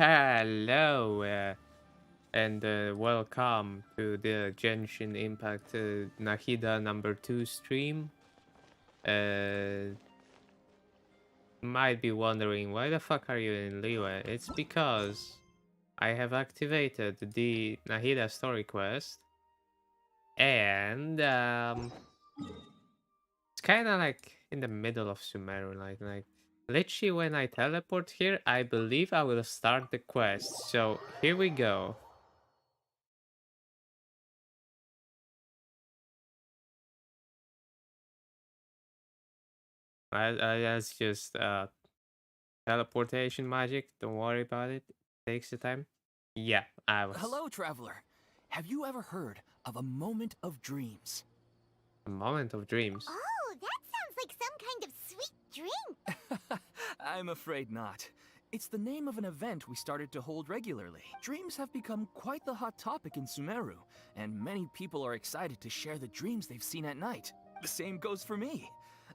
Hello, and welcome to the Genshin Impact Nahida #2 stream. Might be wondering why the fuck are you in Liyue? It's because I have activated the Nahida story quest, and it's kind of like in the middle of Sumeru, like literally when I teleport here, I believe I will start the quest. So here we go. That's just teleportation magic. Don't worry about it. Takes the time. Yeah, I was. Hello, traveler. Have you ever heard of a moment of dreams? A moment of dreams. Oh, that sounds like some kind of sweet drink. I'm afraid not. It's the name of an event we started to hold regularly. Dreams have become quite the hot topic in Sumeru, and many people are excited to share the dreams they've seen at night. The same goes for me.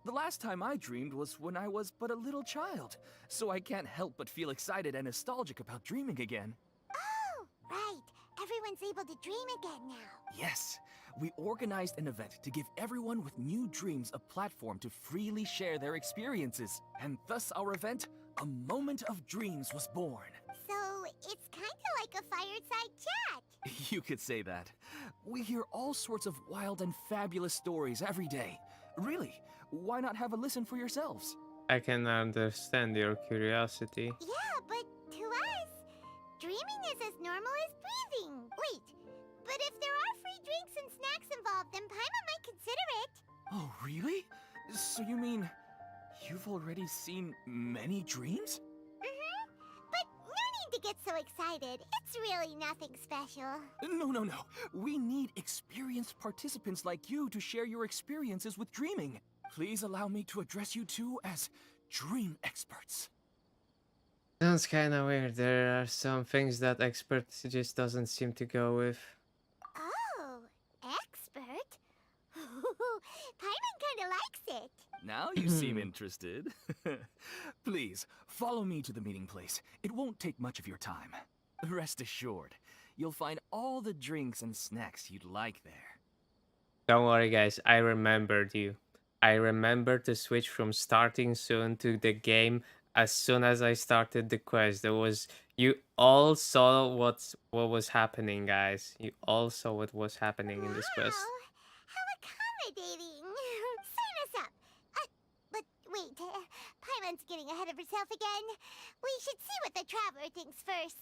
The last time I dreamed was when I was but a little child, so I can't help but feel excited and nostalgic about dreaming again. Oh, right. Everyone's able to dream again now. Yes, we organized an event to give everyone with new dreams a platform to freely share their experiences. And thus our event, A Moment of Dreams, was born. So, it's kind of like a fireside chat. You could say that. We hear all sorts of wild and fabulous stories every day. Really, why not have a listen for yourselves? I can understand your curiosity. Yeah, but to us, dreaming is as normal as breathing. Wait, but if there are free drinks and snacks involved, then Paimon might consider it. Oh, really? So you mean you've already seen many dreams? But no need to get so excited. It's really nothing special. No. We need experienced participants like you to share your experiences with dreaming. Please allow me to address you two as dream experts. Sounds kind of weird. There are some things that experts just doesn't seem to go with. Oh, expert? Paimon kind of likes it. Now you seem interested. Please, follow me to the meeting place. It won't take much of your time. Rest assured, you'll find all the drinks and snacks you'd like there. Don't worry, guys. I remembered you. I remembered to switch from starting soon to the game as soon as I started the quest. You all saw what was happening, guys. You all saw what was happening in this quest. Wow, how accommodating. Sign us up. But wait, Paimon's getting ahead of herself again. We should see what the traveler thinks first.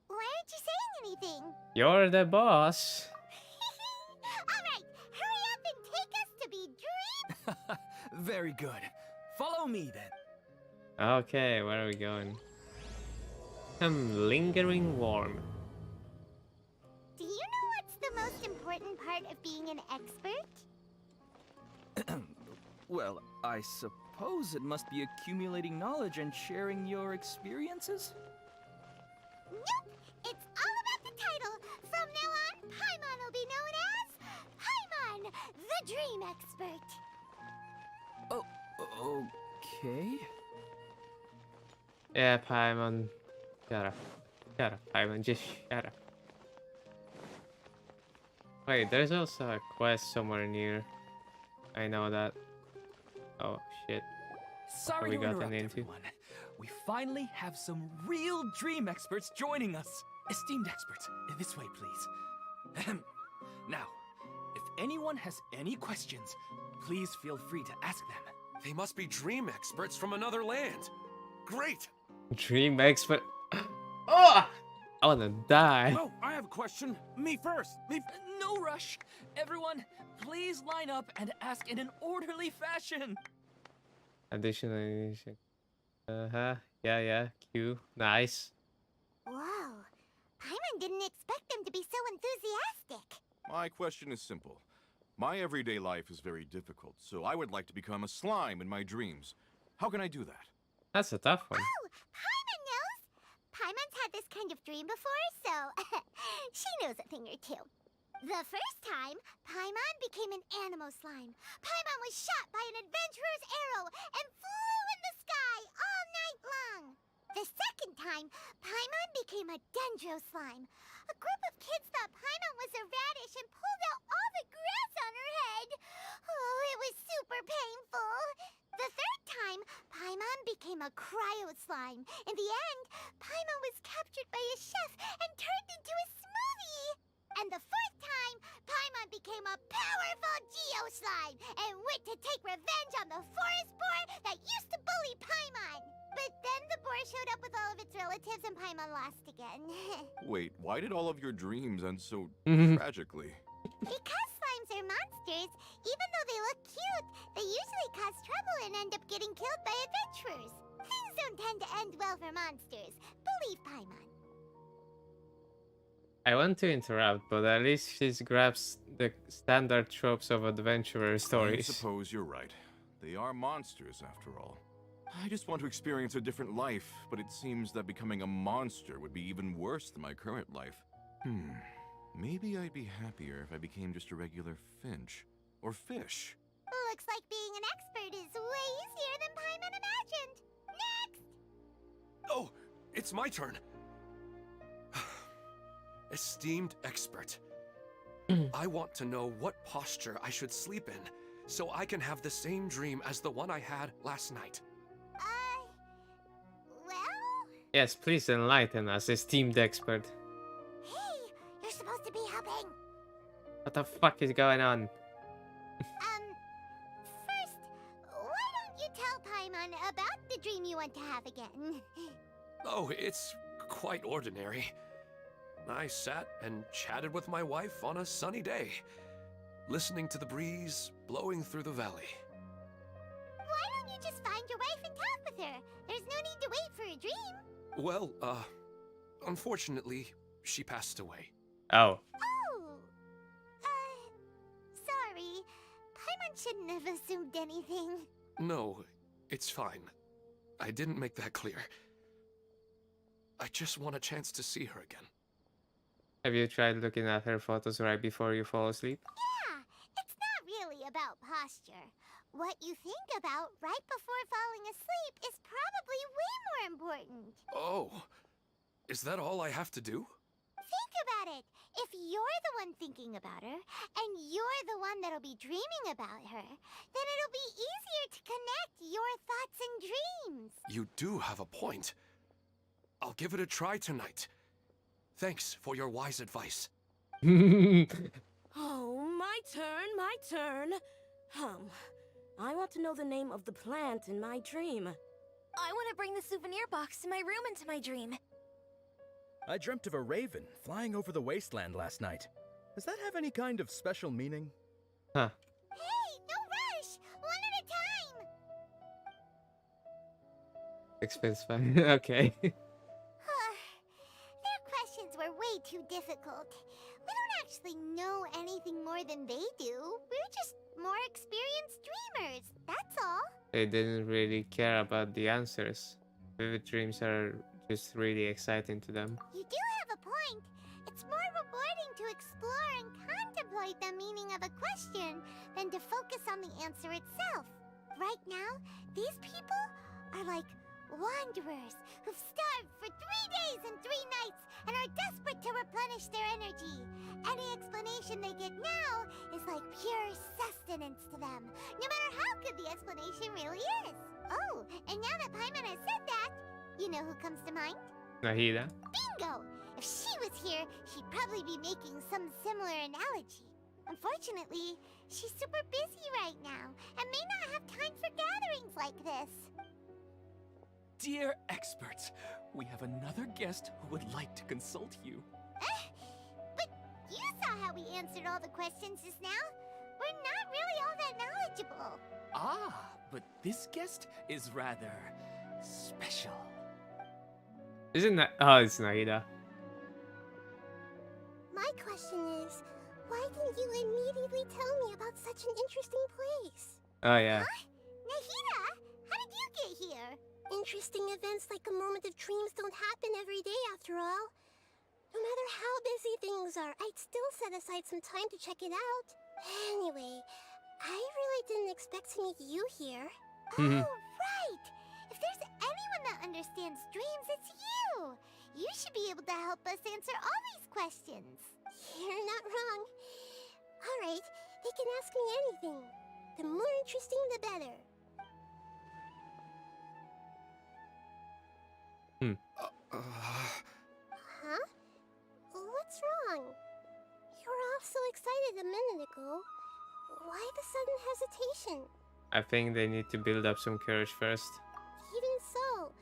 Why aren't you saying anything? You're the boss. All right, hurry up and take us to be dream. Very good. Follow me then. Okay, where are we going? Lingering warm. Do you know what's the most important part of being an expert? Well, I suppose it must be accumulating knowledge and sharing your experiences? Nope, it's all about the title. From now on, Paimon will be known as Paimon, the Dream Expert. Oh, okay. Yeah, Paimon. Shut up. Shut up, Paimon. Just shut up. Wait, there's also a quest somewhere near. I know that. Oh, shit. Sorry we to gotten interrupt, into? everyone. We finally have some real dream experts joining us. Esteemed experts, this way, please. Ahem. Now, if anyone has any questions, please feel free to ask them. They must be dream experts from another land. Great! Dream expert. Oh! I wanna die. Oh, I have a question. Me first. No rush. Everyone, please line up and ask in an orderly fashion. Additional. Uh-huh. Yeah. Q. Nice. Whoa, Paimon didn't expect them to be so enthusiastic. My question is simple. My everyday life is very difficult, so I would like to become a slime in my dreams. How can I do that? That's a tough one. Oh, Paimon knows. Paimon's had this kind of dream before, so she knows a thing or two. The first time, Paimon became an animal slime. Paimon was shot by an adventurer's arrow and flew in the sky all night long. The second time, Paimon became a dendro slime. A group of kids thought Paimon was a radish and pulled out all the grass on her head. Oh, it was super painful. The third time, Paimon became a cryo slime. In the end, Paimon was captured by a chef and turned into a smoothie. And the fourth time, Paimon became a powerful Geo slime and went to take revenge on the forest boar that used to bully Paimon. But then the boar showed up with all of its relatives and Paimon lost again. Wait, why did all of your dreams end so tragically? Because slimes are monsters, even though they look cute, they usually cause trouble and end up getting killed by adventurers. Things don't tend to end well for monsters. Believe Paimon. I want to interrupt, but at least she grabs the standard tropes of adventurer I stories. suppose you're right. They are monsters, after all. I just want to experience a different life, but it seems that becoming a monster would be even worse than my current life. Maybe I'd be happier if I became just a regular finch. Or fish. Looks like being an expert is way easier than Paimon imagined. Next! Oh, it's my turn. Esteemed expert, I want to know what posture I should sleep in so I can have the same dream as the one I had last night. Well? Yes, please enlighten us, esteemed expert. Hey, you're supposed to be helping. What the fuck is going on? First, why don't you tell Paimon about the dream you want to have again? Oh, it's quite ordinary. I sat and chatted with my wife on a sunny day, listening to the breeze blowing through the valley. Why don't you just find your wife and talk with her? There's no need to wait for a dream. Well, unfortunately, she passed away. Oh. Oh. Sorry. Paimon shouldn't have assumed anything. No, it's fine. I didn't make that clear. I just want a chance to see her again. Have you tried looking at her photos right before you fall asleep? Yeah, it's not really about posture. What you think about right before falling asleep is probably way more important. Oh, is that all I have to do? Think about it. If you're the one thinking about her, and you're the one that'll be dreaming about her, then it'll be easier to connect your thoughts and dreams. You do have a point. I'll give it a try tonight. Thanks for your wise advice. Oh, my turn. I want to know the name of the plant in my dream. I want to bring the souvenir box to my room into my dream. I dreamt of a raven flying over the wasteland last night. Does that have any kind of special meaning? Huh. Hey, no rush! One at a time! Expense fine. Okay. Their questions were way too difficult. We don't actually know anything more than they do. We're just more experienced dreamers, that's all. They didn't really care about the answers. Vivid dreams are just really exciting to them. You do have a point. It's more rewarding to explore and contemplate the meaning of a question than to focus on the answer itself. Right now, these people are like wanderers who've starved for 3 days and 3 nights and are desperate to replenish their energy. Any explanation they get now is like pure sustenance to them, no matter how good the explanation really is. Oh, and now that Paimon has said that, you know who comes to mind? Nahida? Bingo! If she was here, she'd probably be making some similar analogy. Unfortunately, she's super busy right now and may not have time for gatherings like this. Dear experts, we have another guest who would like to consult you. But you saw how we answered all the questions just now. We're not really all that knowledgeable. Ah, but this guest is rather special. Isn't that? Oh, it's Nahida. My question is, why didn't you immediately tell me about such an interesting place? Oh, yeah. Nahida, how did you get here? Interesting events like a moment of dreams don't happen every day after all. No matter how busy things are, I'd still set aside some time to check it out. Anyway, I really didn't expect to meet you here. Oh, right! If there's anyone that understands dreams, it's you! You should be able to help us answer all these questions. You're not wrong. Alright, they can ask me anything. The more interesting, the better. Huh? What's wrong? You were all so excited a minute ago. Why the sudden hesitation? I think they need to build up some courage first. Even so,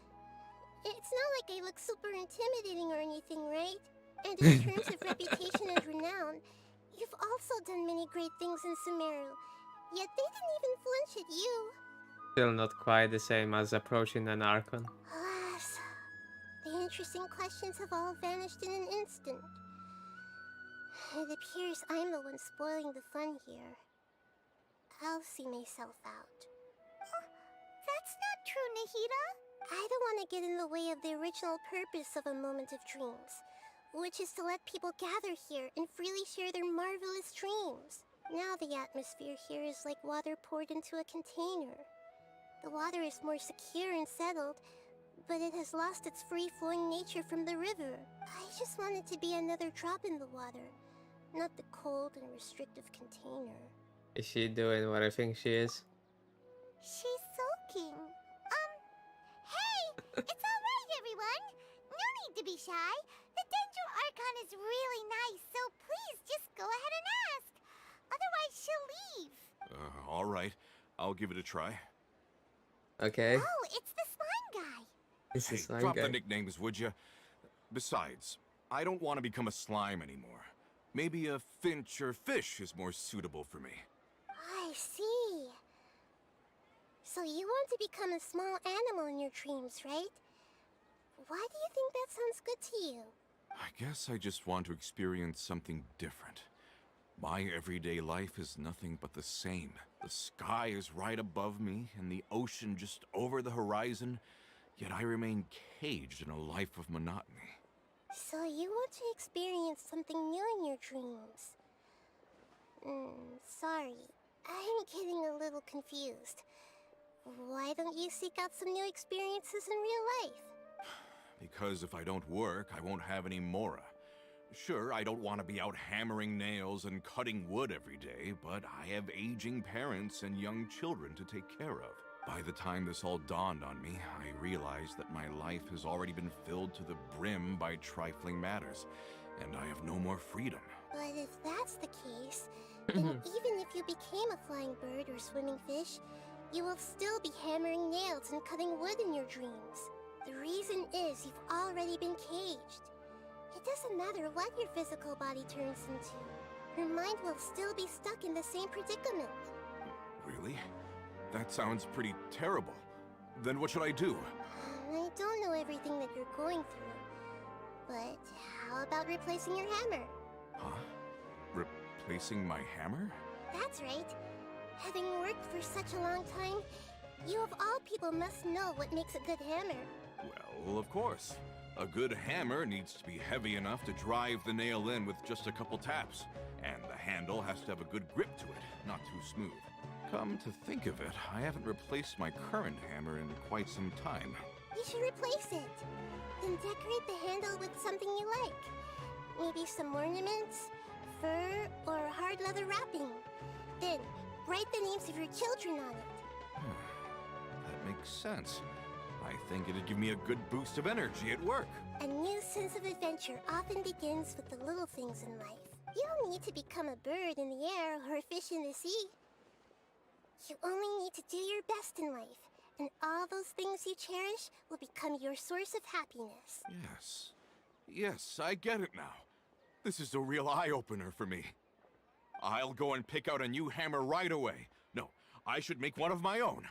it's not like I look super intimidating or anything, right? And in terms of reputation and renown, you've also done many great things in Sumeru. Yet they didn't even flinch at you. Still not quite the same as approaching an Archon. Alas, the interesting questions have all vanished in an instant. It appears I'm the one spoiling the fun here. I'll see myself out. That's not true, Nahida. I don't want to get in the way of the original purpose of a moment of dreams, which is to let people gather here and freely share their marvelous dreams. Now the atmosphere here is like water poured into a container. The water is more secure and settled, but it has lost its free-flowing nature from the river. I just want it to be another drop in the water, not the cold and restrictive container. Is she doing what I think she is? She's sulking. Hey! It's alright, everyone! No need to be shy. The Dendro Archon is really nice, so please just go ahead and ask. Otherwise, she'll leave. Alright. I'll give it a try. Okay. Oh, it's the slime guy. This Hey, is my drop guy. the nicknames, would you? Besides, I don't want to become a slime anymore. Maybe a finch or fish is more suitable for me. I see. So you want to become a small animal in your dreams, right? Why do you think that sounds good to you? I guess I just want to experience something different. My everyday life is nothing but the same. The sky is right above me, and the ocean just over the horizon, yet I remain caged in a life of monotony. So you want to experience something new in your dreams? Sorry. I'm getting a little confused. Why don't you seek out some new experiences in real life? Because if I don't work, I won't have any Mora. Sure, I don't want to be out hammering nails and cutting wood every day, but I have aging parents and young children to take care of. By the time this all dawned on me, I realized that my life has already been filled to the brim by trifling matters, and I have no more freedom. But if that's the case, then even if you became a flying bird or swimming fish, you will still be hammering nails and cutting wood in your dreams. The reason is you've already been caged. It doesn't matter what your physical body turns into. Your mind will still be stuck in the same predicament. Really? That sounds pretty terrible. Then what should I do? I don't know everything that you're going through, but how about replacing your hammer? Huh? Replacing my hammer? That's right. Having worked for such a long time, you of all people must know what makes a good hammer. Well, of course. A good hammer needs to be heavy enough to drive the nail in with just a couple taps. And the handle has to have a good grip to it, not too smooth. Come to think of it, I haven't replaced my current hammer in quite some time. You should replace it. Then decorate the handle with something you like. Maybe some ornaments, fur, or hard leather wrapping. Then, write the names of your children on it. That makes sense. I think it'd give me a good boost of energy at work. A new sense of adventure often begins with the little things in life. You don't need to become a bird in the air or a fish in the sea. You only need to do your best in life, and all those things you cherish will become your source of happiness. Yes. Yes, I get it now. This is a real eye-opener for me. I'll go and pick out a new hammer right away. No, I should make one of my own.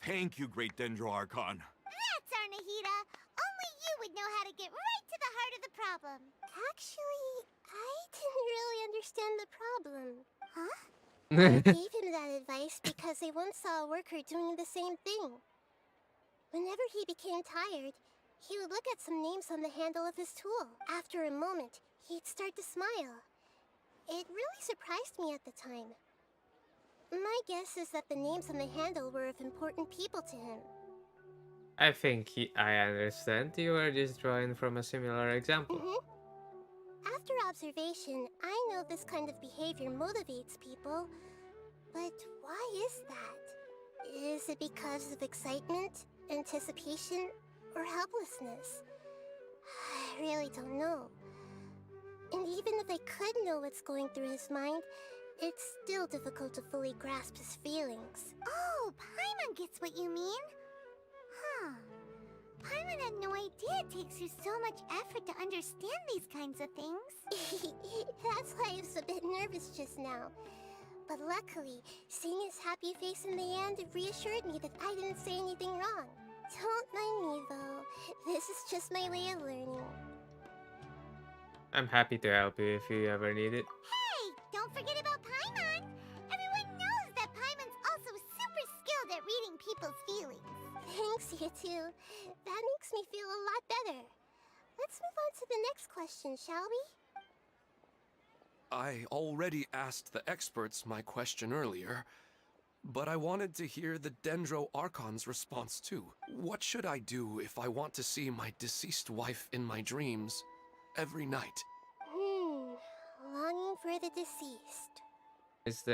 Thank you, Great Dendro Archon. That's our Nahida. Only you would know how to get right to the heart of the problem. Actually, I didn't really understand the problem. Huh? I Hmm. gave him that advice because I once saw a worker doing the same thing. Whenever he became tired, he would look at some names on the handle of his tool. After a moment, he'd start to smile. It really surprised me at the time. My guess is that the names on the handle were of important people to him. I think I understand. You are just drawing from a similar example. After observation, I know this kind of behavior motivates people. But why is that? Is it because of excitement, anticipation, or helplessness? I really don't know. And even if I could know what's going through his mind, it's still difficult to fully grasp his feelings. Oh, Paimon gets what you mean. Huh. Paimon had no idea it takes you so much effort to understand these kinds of things. That's why I was a bit nervous just now. But luckily, seeing his happy face in the end reassured me that I didn't say anything wrong. Don't mind me though. This is just my way of learning. I'm happy to help you if you ever need it. Hey, don't forget about Paimon. Everyone knows that Paimon's also super skilled at reading people's feelings. Thanks, you two. That makes me feel a lot better. Let's move on to the next question, shall we? I already asked the experts my question earlier, but I wanted to hear the Dendro Archon's response too. What should I do if I want to see my deceased wife in my dreams every night? Longing for the deceased. Is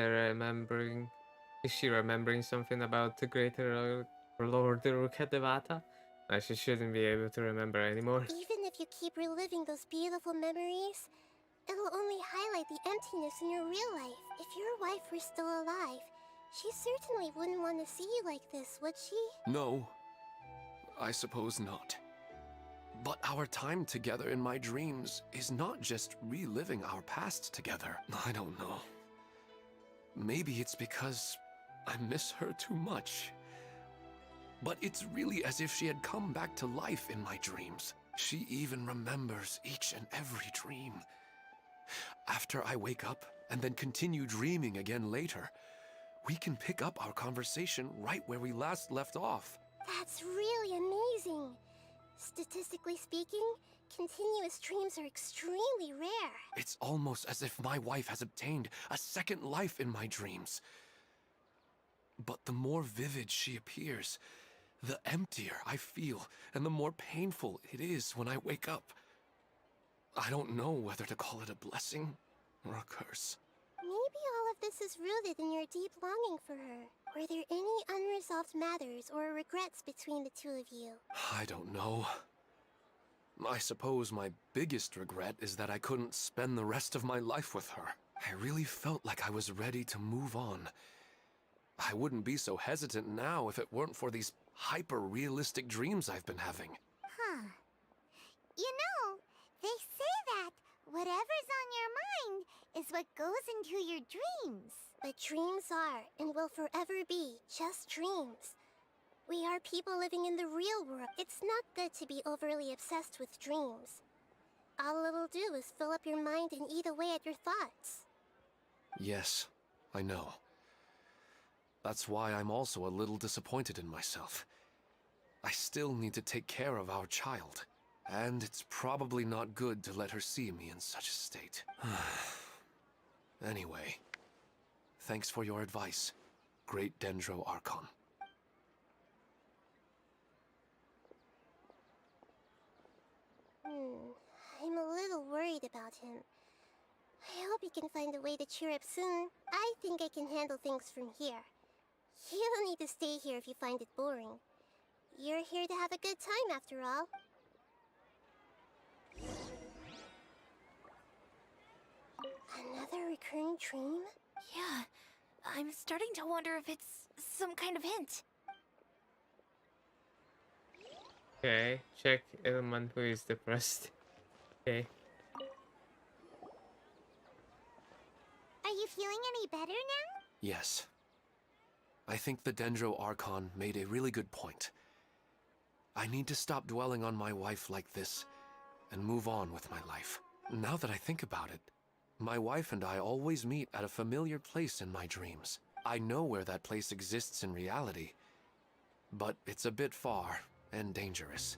she remembering something about the greater Lord Rukkhadevata? She shouldn't be able to remember anymore. Even if you keep reliving those beautiful memories, it'll only highlight the emptiness in your real life. If your wife were still alive, she certainly wouldn't want to see you like this, would she? No, I suppose not. But our time together in my dreams is not just reliving our past together. I don't know. Maybe it's because I miss her too much. But it's really as if she had come back to life in my dreams. She even remembers each and every dream. After I wake up and then continue dreaming again later, we can pick up our conversation right where we last left off. That's really amazing. Statistically speaking, continuous dreams are extremely rare. It's almost as if my wife has obtained a second life in my dreams. But the more vivid she appears, the emptier I feel, and the more painful it is when I wake up. I don't know whether to call it a blessing or a curse. Maybe all of this is rooted in your deep longing for her. Were there any unresolved matters or regrets between the two of you? I don't know. I suppose my biggest regret is that I couldn't spend the rest of my life with her. I really felt like I was ready to move on. I wouldn't be so hesitant now if it weren't for these hyper-realistic dreams I've been having. Huh. You know, they say that whatever's on your mind is what goes into your dreams. But dreams are, and will forever be, just dreams. We are people living in the real world. It's not good to be overly obsessed with dreams. All it'll do is fill up your mind and eat away at your thoughts. Yes, I know. That's why I'm also a little disappointed in myself. I still need to take care of our child, and it's probably not good to let her see me in such a state. Anyway, thanks for your advice, Great Dendro Archon. I'm a little worried about him. I hope he can find a way to cheer up soon. I think I can handle things from here. You don't need to stay here if you find it boring. You're here to have a good time after all. Another recurring dream? Yeah, I'm starting to wonder if it's some kind of hint. Okay, check Ilman who is depressed. Okay. Are you feeling any better now? Yes. I think the Dendro Archon made a really good point. I need to stop dwelling on my wife like this and move on with my life. Now that I think about it, my wife and I always meet at a familiar place in my dreams. I know where that place exists in reality, but it's a bit far and dangerous.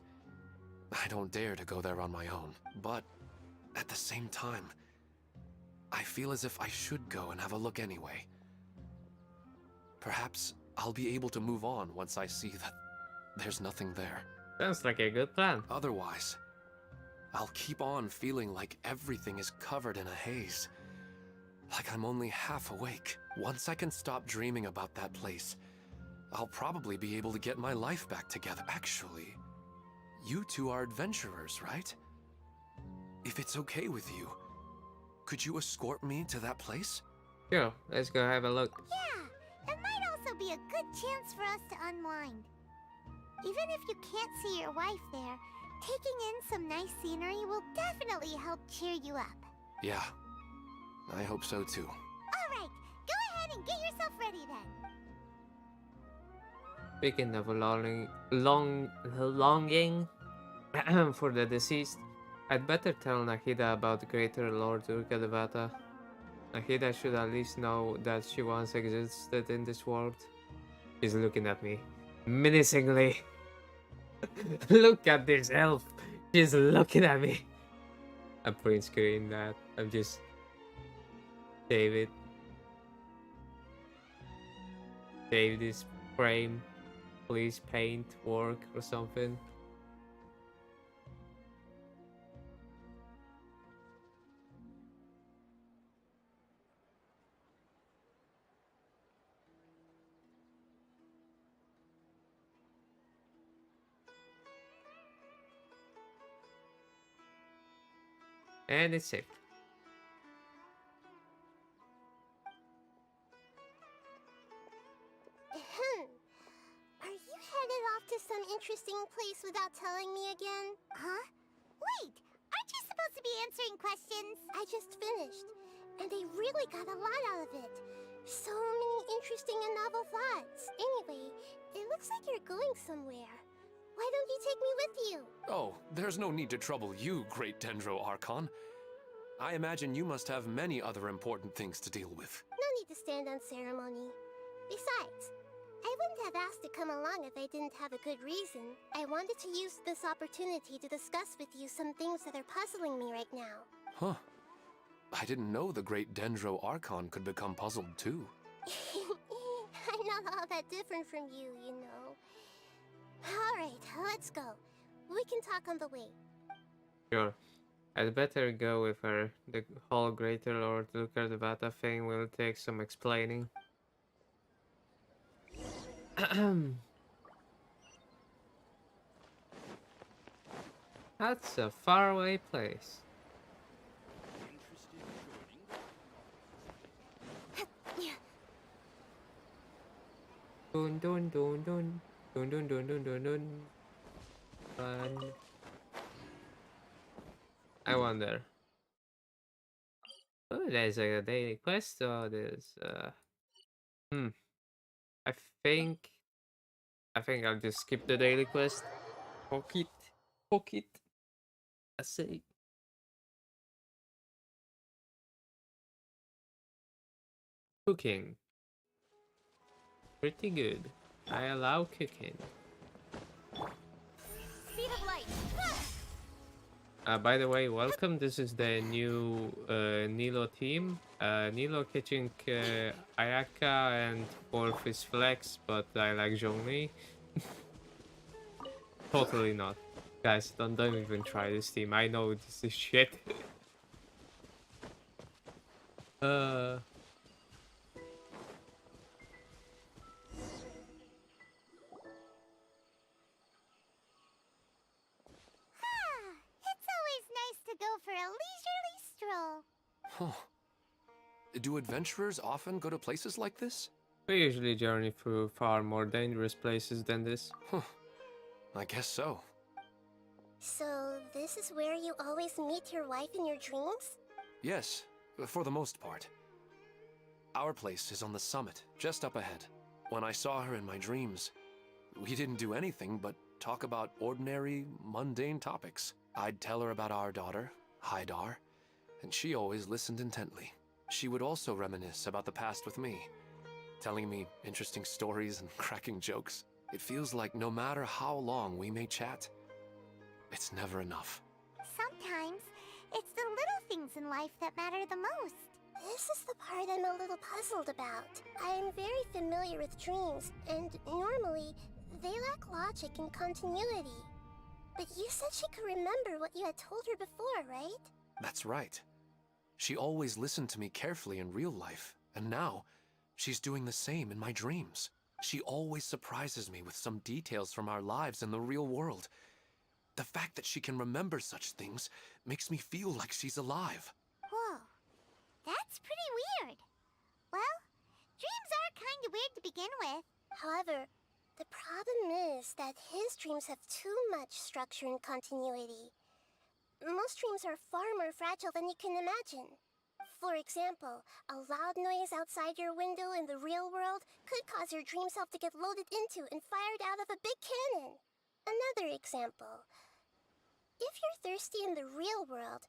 I don't dare to go there on my own, but at the same time, I feel as if I should go and have a look anyway. Perhaps I'll be able to move on once I see that there's nothing there. Sounds like a good plan. Otherwise, I'll keep on feeling like everything is covered in a haze. Like I'm only half awake. Once I can stop dreaming about that place, I'll probably be able to get my life back together. Actually, you two are adventurers, right? If it's okay with you, could you escort me to that place? Sure, let's go have a look. Yeah, it might also be a good chance for us to unwind. Even if you can't see your wife there, taking in some nice scenery will definitely help cheer you up. Yeah, I hope so too. Alright, go ahead and get yourself ready then. Speaking of longing for the deceased, I'd better tell Nahida about Greater Lord Urgadavata. Nahida should at least know that she once existed in this world. She's looking at me menacingly. Look at this elf. She's looking at me. I'm print screen that. I'm just save this frame. Please paint work or something. And it's saved. Are you headed off to some interesting place without telling me again? Huh? Wait, aren't you supposed to be answering questions? I just finished, and I really got a lot out of it. So many interesting and novel thoughts. Anyway, it looks like you're going somewhere. Why don't you take me with you? Oh, there's no need to trouble you, Great Dendro Archon. I imagine you must have many other important things to deal with. No need to stand on ceremony. Besides, I wouldn't have asked to come along if I didn't have a good reason. I wanted to use this opportunity to discuss with you some things that are puzzling me right now. Huh. I didn't know the Great Dendro Archon could become puzzled too. I'm not all that different from you, you know. Alright, let's go. We can talk on the way. Sure. I'd better go with her. The whole Greater Lord Urgadavata thing will take some explaining. That's a faraway place. Dun dun dun dun dun dun dun dun dun dun. Run. I wonder. Oh, there's a daily quest. Oh, there's I think I'll just skip the daily quest. Pocket. I say. Cooking. Pretty good. I allow cooking. Speed of light. By the way, welcome. This is the new Nilo team. Nilo, Kitchen, Ayaka, and fourth is Flex, but I like Zhongli. Totally not. Guys, don't even try this team. I know this is shit. It's always nice to go for a leisurely stroll. Huh. Do adventurers often go to places like this? We usually journey through far more dangerous places than this. Huh. I guess so. So, this is where you always meet your wife in your dreams? Yes, for the most part. Our place is on the summit, just up ahead. When I saw her in my dreams, we didn't do anything but talk about ordinary, mundane topics. I'd tell her about our daughter, Haidar, and she always listened intently. She would also reminisce about the past with me, telling me interesting stories and cracking jokes. It feels like no matter how long we may chat, it's never enough. Sometimes, it's the little things in life that matter the most. This is the part I'm a little puzzled about. I am very familiar with dreams, and normally, They lack logic and continuity. But you said she could remember what you had told her before, right? That's right. She always listened to me carefully in real life, and now she's doing the same in my dreams. She always surprises me with some details from our lives in the real world. The fact that she can remember such things makes me feel like she's alive. Whoa, that's pretty weird. Well, dreams are kind of weird to begin with. However, the problem is that his dreams have too much structure and continuity. Most dreams are far more fragile than you can imagine. For example, a loud noise outside your window in the real world could cause your dream self to get loaded into and fired out of a big cannon. Another example. If you're thirsty in the real world,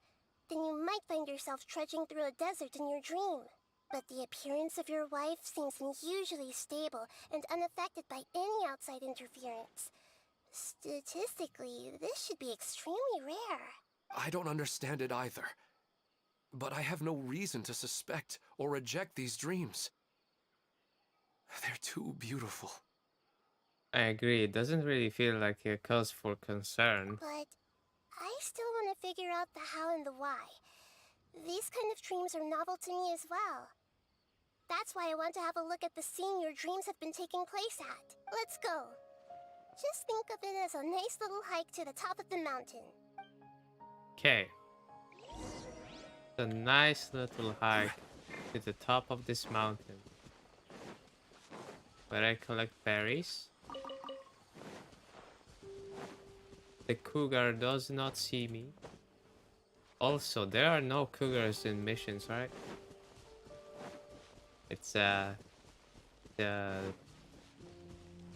then you might find yourself trudging through a desert in your dream. But the appearance of your wife seems unusually stable and unaffected by any outside interference. Statistically, this should be extremely rare. I don't understand it either. But I have no reason to suspect or reject these dreams. They're too beautiful. I agree. It doesn't really feel like a cause for concern. But I still want to figure out the how and the why. These kind of dreams are novel to me as well. That's why I want to have a look at the scene your dreams have been taking place at. Let's go. Just think of it as a nice little hike to the top of the mountain. Okay. A nice little hike to the top of this mountain, where I collect berries. The cougar does not see me. Also, there are no cougars in missions, right? It's the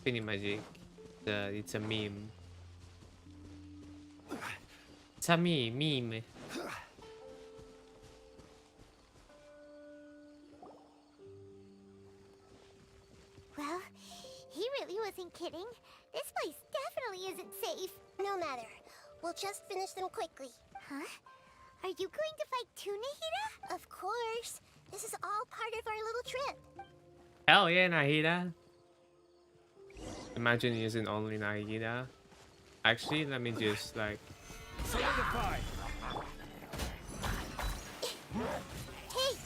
Finny Magic. It's a meme. It's a meme. Well, he really wasn't kidding. This place definitely isn't safe. No matter. We'll just finish them quickly. Huh? Are you going to fight too, Nahida? Of course. This is all part of our little trip. Hell yeah, Nahida. Imagine using only Nahida. Actually, let me just like... Solidify! Hey!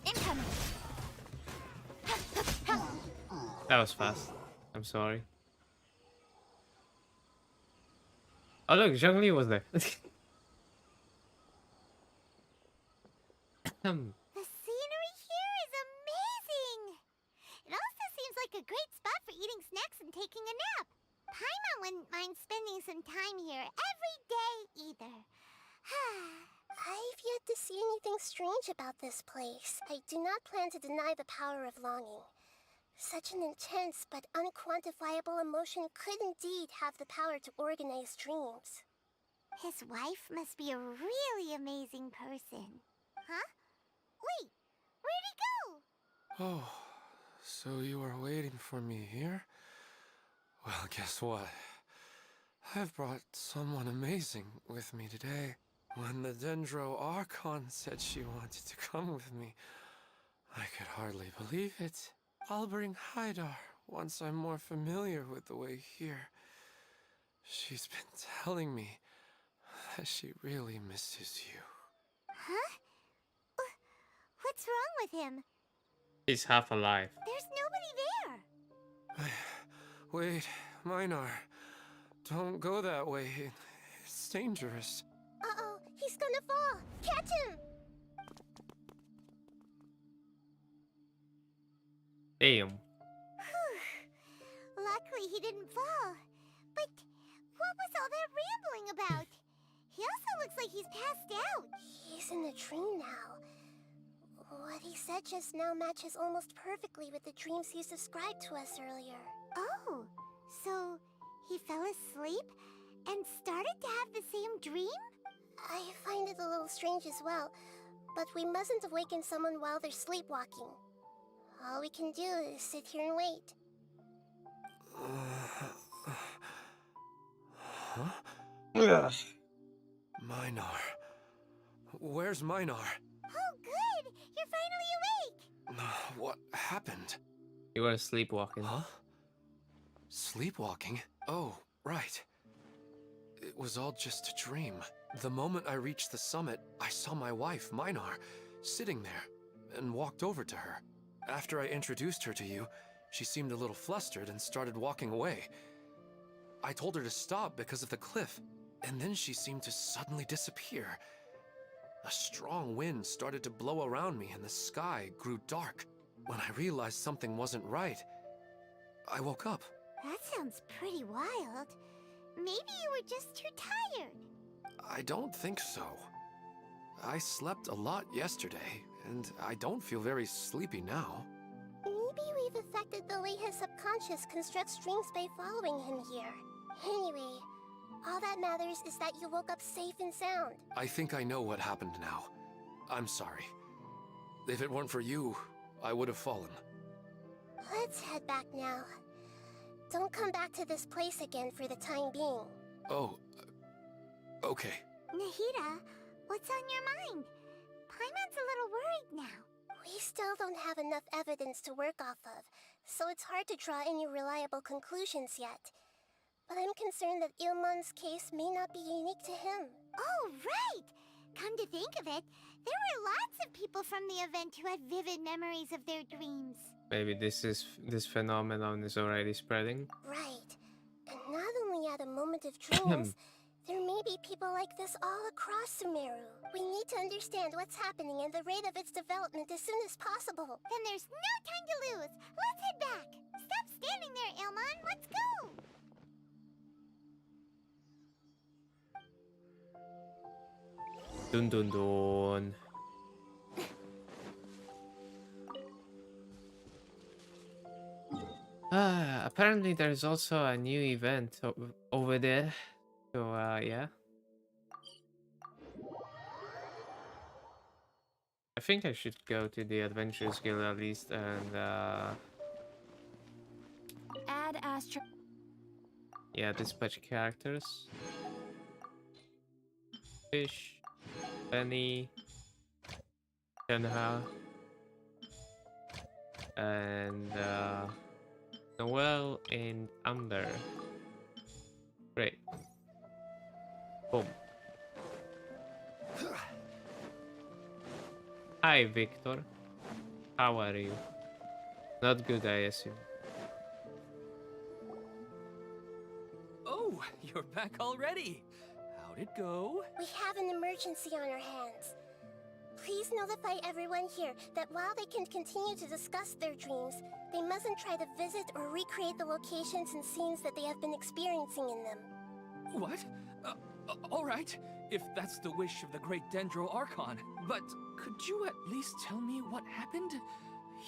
Incoming. That was fast. I'm sorry. Oh look, Zhongli was there. The scenery here is amazing! It also seems like a great spot for eating snacks and taking a nap. Paimon wouldn't mind spending some time here every day either. I've yet to see anything strange about this place. I do not plan to deny the power of longing. Such an intense but unquantifiable emotion could indeed have the power to organize dreams. His wife must be a really amazing person. Huh? Wait, where'd he go? Oh, so you were waiting for me here? Well, guess what? I've brought someone amazing with me today. When the Dendro Archon said she wanted to come with me, I could hardly believe it. I'll bring Haidar once I'm more familiar with the way here. She's been telling me that she really misses you. Huh? What's wrong with him? He's half alive. There's nobody there. Wait, Minar. Don't go that way. It's dangerous. Uh-oh, he's gonna fall! Catch him! Damn. Luckily he didn't fall. But what was all that rambling about? He also looks like he's passed out. He's in a dream now. What he said just now matches almost perfectly with the dreams he's described to us earlier. Oh, so he fell asleep and started to have the same dream? I find it a little strange as well, but we mustn't awaken someone while they're sleepwalking. All we can do is sit here and wait. Huh? Minar. Where's Minar? Oh, good! You're finally awake! What happened? You were sleepwalking. Huh? Sleepwalking? Oh, right. It was all just a dream. The moment I reached the summit, I saw my wife, Minar, sitting there, and walked over to her. After I introduced her to you, she seemed a little flustered and started walking away. I told her to stop because of the cliff, and then she seemed to suddenly disappear. A strong wind started to blow around me and the sky grew dark. When I realized something wasn't right, I woke up. That sounds pretty wild. Maybe you were just too tired. I don't think so. I slept a lot yesterday, and I don't feel very sleepy now. Maybe we've affected the way his subconscious constructs dreams by following him here. Anyway, all that matters is that you woke up safe and sound. I think I know what happened now. I'm sorry. If it weren't for you, I would have fallen. Let's head back now. Don't come back to this place again for the time being. Oh, okay. Nahida, what's on your mind? Paimon's a little worried now. We still don't have enough evidence to work off of, so it's hard to draw any reliable conclusions yet. But I'm concerned that Ilmon's case may not be unique to him. Oh, right! Come to think of it, there were lots of people from the event who had vivid memories of their dreams. Maybe this phenomenon is already spreading. Right. And not only at a moment of dreams, there may be people like this all across Sumeru. We need to understand what's happening and the rate of its development as soon as possible. Then there's no time to lose. Let's head back. Stop standing there, Ilmon. Let's go. Dun dun dun. Apparently there's also a new event over there. So, yeah. I think I should go to the Adventurers Guild at least and, Add Astro. yeah, dispatch characters. Fish, Penny, Shenha, and, Noel and Amber. Great. Boom. Hi, Victor. How are you? Not good, I assume. Oh, you're back already. How'd it go? We have an emergency on our hands. Please notify everyone here that while they can continue to discuss their dreams, they mustn't try to visit or recreate the locations and scenes that they have been experiencing in them. What? All right, if that's the wish of the great Dendro Archon. But could you at least tell me what happened?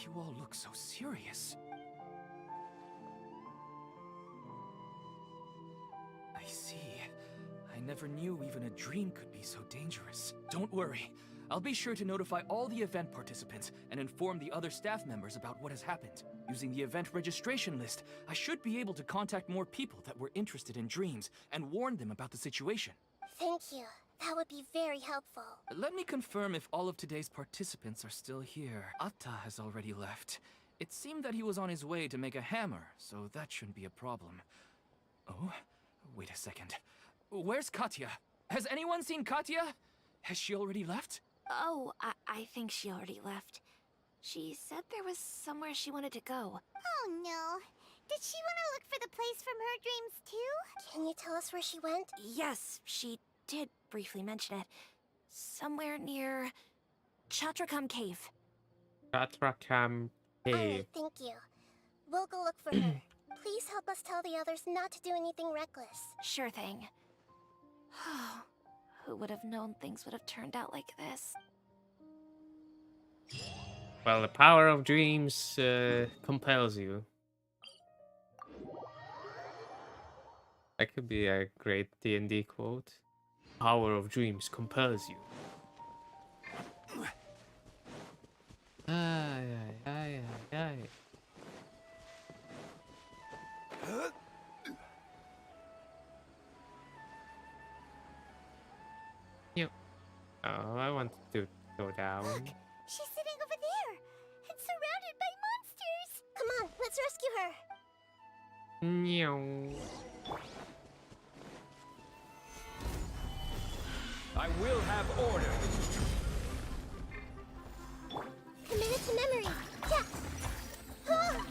You all look so serious. I see. I never knew even a dream could be so dangerous. Don't worry. I'll be sure to notify all the event participants and inform the other staff members about what has happened. Using the event registration list, I should be able to contact more people that were interested in dreams and warn them about the situation. Thank you. That would be very helpful. Let me confirm if all of today's participants are still here. Atta has already left. It seemed that he was on his way to make a hammer, so that shouldn't be a problem. Oh, wait a second. Where's Katya? Has anyone seen Katya? Has she already left? Oh, I think she already left. She said there was somewhere she wanted to go. Oh, no. Did she want to look for the place from her dreams, too? Can you tell us where she went? Yes, she did briefly mention it. Somewhere near Chatrakam Cave. Chatrakam Cave. Alright, thank you. We'll go look for her. Please help us tell the others not to do anything reckless. Sure thing. Who would have known things would have turned out like this? Well, the power of dreams compels you. That could be a great D&D quote. Power of dreams compels you. Ay, ay, ay, ay, ay. Oh, I want to go down. Look, she's sitting over there. And Let's rescue her. Meow. I will have order. Commit it to memory. Yeah. Ah!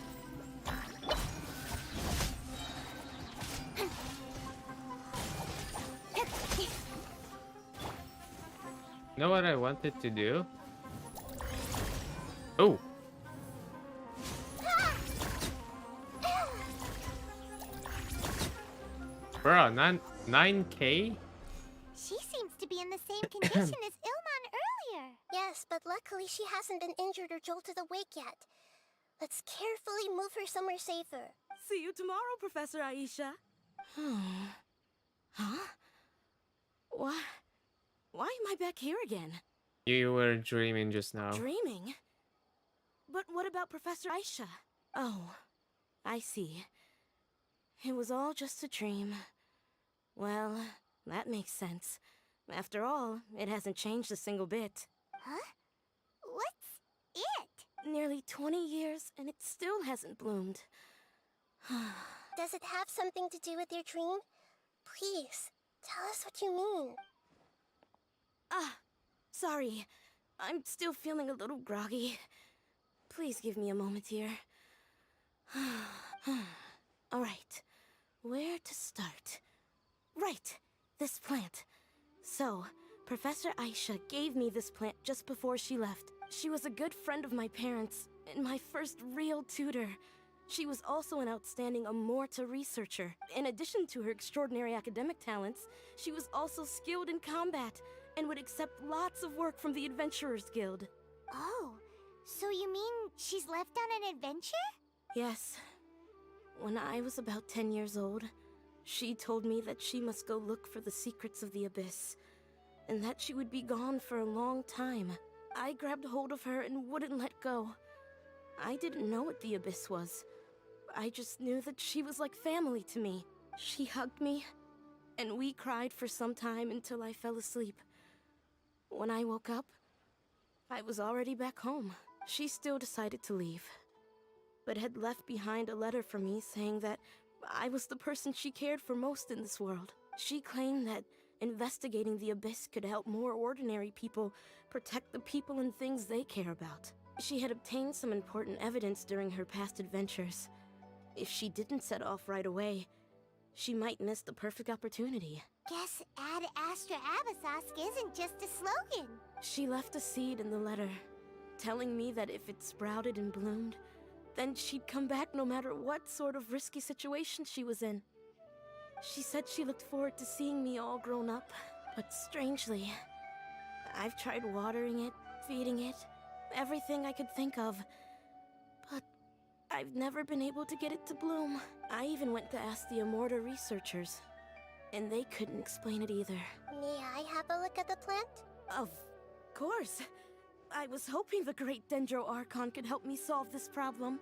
You know what I wanted to do? Oh, bro, 9K? She seems to be in the same condition as Ilman earlier. Yes, but luckily she hasn't been injured or jolted awake yet. Let's carefully move her somewhere safer. See you tomorrow, Professor Aisha. Huh? Why? Why am I back here again? You were dreaming just now. Dreaming? But what about Professor Aisha? Oh, I see. It was all just a dream. Well, that makes sense. After all, it hasn't changed a single bit. Huh? What's it? Nearly 20 years, and it still hasn't bloomed. Does it have something to do with your dream? Please, tell us what you mean. Ah, sorry. I'm still feeling a little groggy. Please give me a moment here. All right, where to start? Right, this plant. So, Professor Aisha gave me this plant just before she left. She was a good friend of my parents, and my first real tutor. She was also an outstanding Amorta researcher. In addition to her extraordinary academic talents, she was also skilled in combat, and would accept lots of work from the Adventurers Guild. Oh, so you mean she's left on an adventure? Yes. When I was about 10 years old, she told me that she must go look for the secrets of the Abyss, and that she would be gone for a long time. I grabbed hold of her and wouldn't let go. I didn't know what the Abyss was. I just knew that she was like family to me. She hugged me, and we cried for some time until I fell asleep. When I woke up, I was already back home. She still decided to leave, but had left behind a letter for me saying that I was the person she cared for most in this world. She claimed that investigating the Abyss could help more ordinary people protect the people and things they care about. She had obtained some important evidence during her past adventures. If she didn't set off right away, she might miss the perfect opportunity. Guess Ad Astra Abyssosque isn't just a slogan. She left a seed in the letter, telling me that if it sprouted and bloomed, then she'd come back no matter what sort of risky situation she was in. She said she looked forward to seeing me all grown up, but strangely, I've tried watering it, feeding it, everything I could think of, but I've never been able to get it to bloom. I even went to ask the Amorta researchers, and they couldn't explain it either. May I have a look at the plant? Of course. I was hoping the great Dendro Archon could help me solve this problem.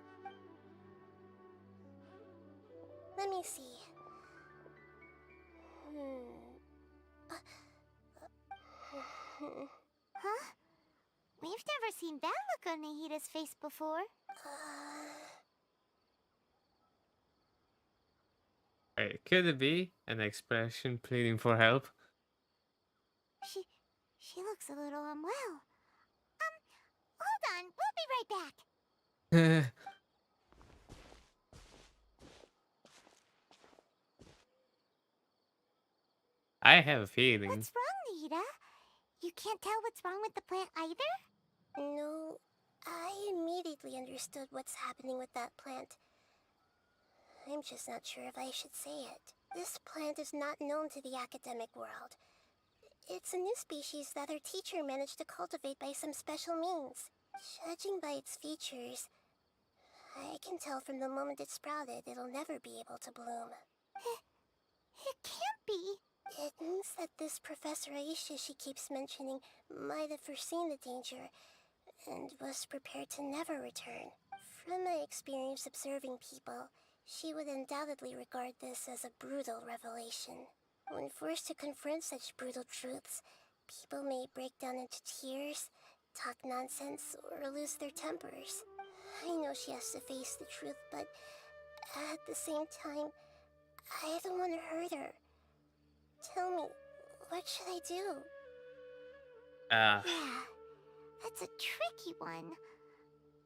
Let me see. Huh? We've never seen that look on Nahida's face before. Hey, could it be an expression pleading for help? She looks a little unwell. Hold on, we'll be right back. I have a feeling. What's wrong, Nahida? You can't tell what's wrong with the plant either? No, I immediately understood what's happening with that plant. I'm just not sure if I should say it. This plant is not known to the academic world. It's a new species that our teacher managed to cultivate by some special means. Judging by its features, I can tell from the moment it sprouted it'll never be able to bloom. It can't be. It means that this Professor Aisha she keeps mentioning might have foreseen the danger and was prepared to never return. From my experience observing people, she would undoubtedly regard this as a brutal revelation. When forced to confront such brutal truths, people may break down into tears, talk nonsense, or lose their tempers. I know she has to face the truth, but at the same time, I don't want to hurt her. Tell me, what should I do? Ah, Yeah, that's a tricky one.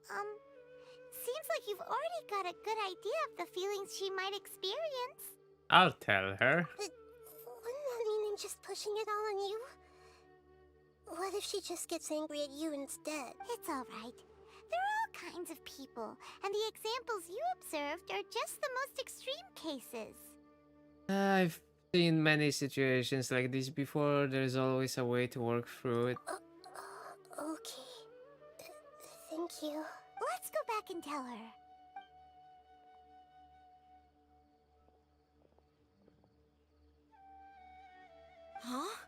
Seems like you've already got a good idea of the feelings she might experience. I'll tell her. But wouldn't that mean I'm just pushing it all on you? What if she just gets angry at you instead? It's alright. There are all kinds of people, and the examples you observed are just the most extreme cases. I've seen many situations like this before. There's always a way to work through it. Okay. Thank you. Let's go back and tell her. Huh?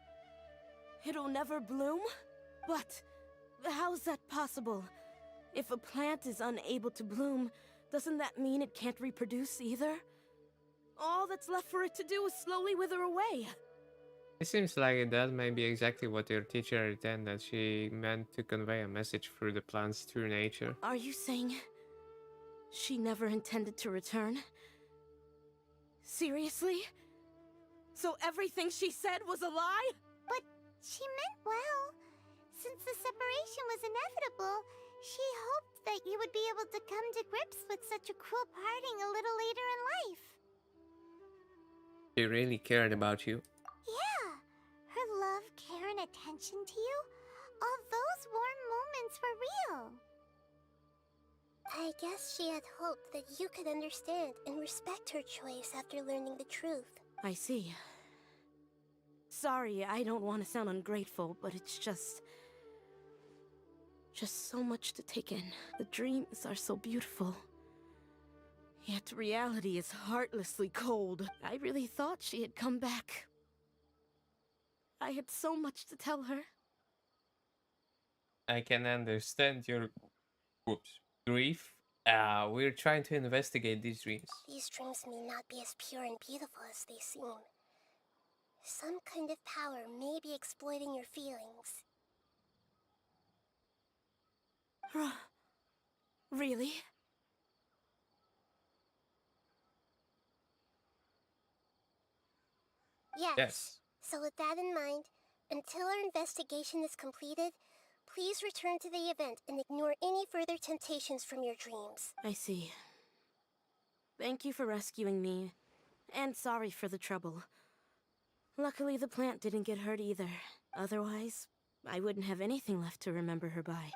It'll never bloom? But how's that possible? If a plant is unable to bloom, doesn't that mean it can't reproduce either? All that's left for it to do is slowly wither away. It seems like that may be exactly what your teacher intended. She meant to convey a message through the plant's true nature. Are you saying she never intended to return? Seriously? So everything she said was a lie? But she meant well. Since the separation was inevitable, she hoped that you would be able to come to grips with such a cruel parting a little later in life. She really cared about you. Yeah, her love, care, and attention to you, all those warm moments were real. I guess she had hoped that you could understand and respect her choice after learning the truth. I see. Sorry, I don't want to sound ungrateful, but it's just so much to take in. The dreams are so beautiful. Yet reality is heartlessly cold. I really thought she had come back. I had so much to tell her. I can understand your grief. We're trying to investigate these dreams. These dreams may not be as pure and beautiful as they seem. Some kind of power may be exploiting your feelings. Really? Yes. So with that in mind, until our investigation is completed, please return to the event and ignore any further temptations from your dreams. I see. Thank you for rescuing me, and sorry for the trouble. Luckily, the plant didn't get hurt either. Otherwise, I wouldn't have anything left to remember her by.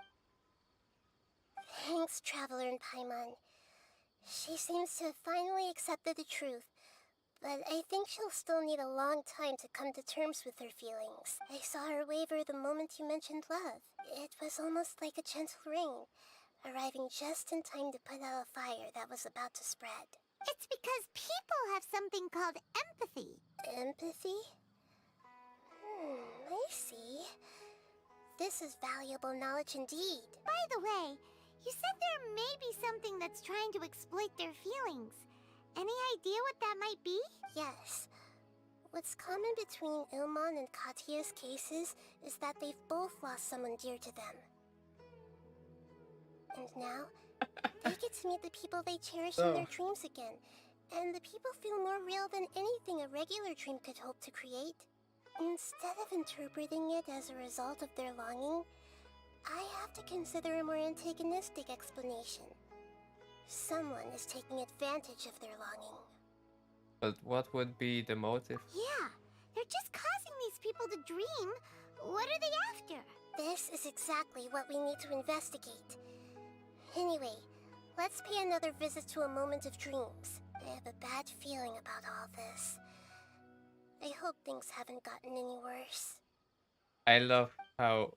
Thanks, Traveler and Paimon. She seems to have finally accepted the truth, but I think she'll still need a long time to come to terms with her feelings. I saw her waver the moment you mentioned love. It was almost like a gentle rain, arriving just in time to put out a fire that was about to spread. It's because people have something called empathy. Empathy? I see. This is valuable knowledge indeed. By the way, you said there may be something that's trying to exploit their feelings. Any idea what that might be? Yes. What's common between Ilmon and Katya's cases is that they've both lost someone dear to them. And now, they get to meet the people they cherish in their dreams again. And the people feel more real than anything a regular dream could hope to create. Instead of interpreting it as a result of their longing, I have to consider a more antagonistic explanation. Someone is taking advantage of their longing. But what would be the motive? Yeah, they're just causing these people to dream. What are they after? This is exactly what we need to investigate. Anyway, let's pay another visit to a moment of dreams. I have a bad feeling about all this. I hope things haven't gotten any worse. I love how...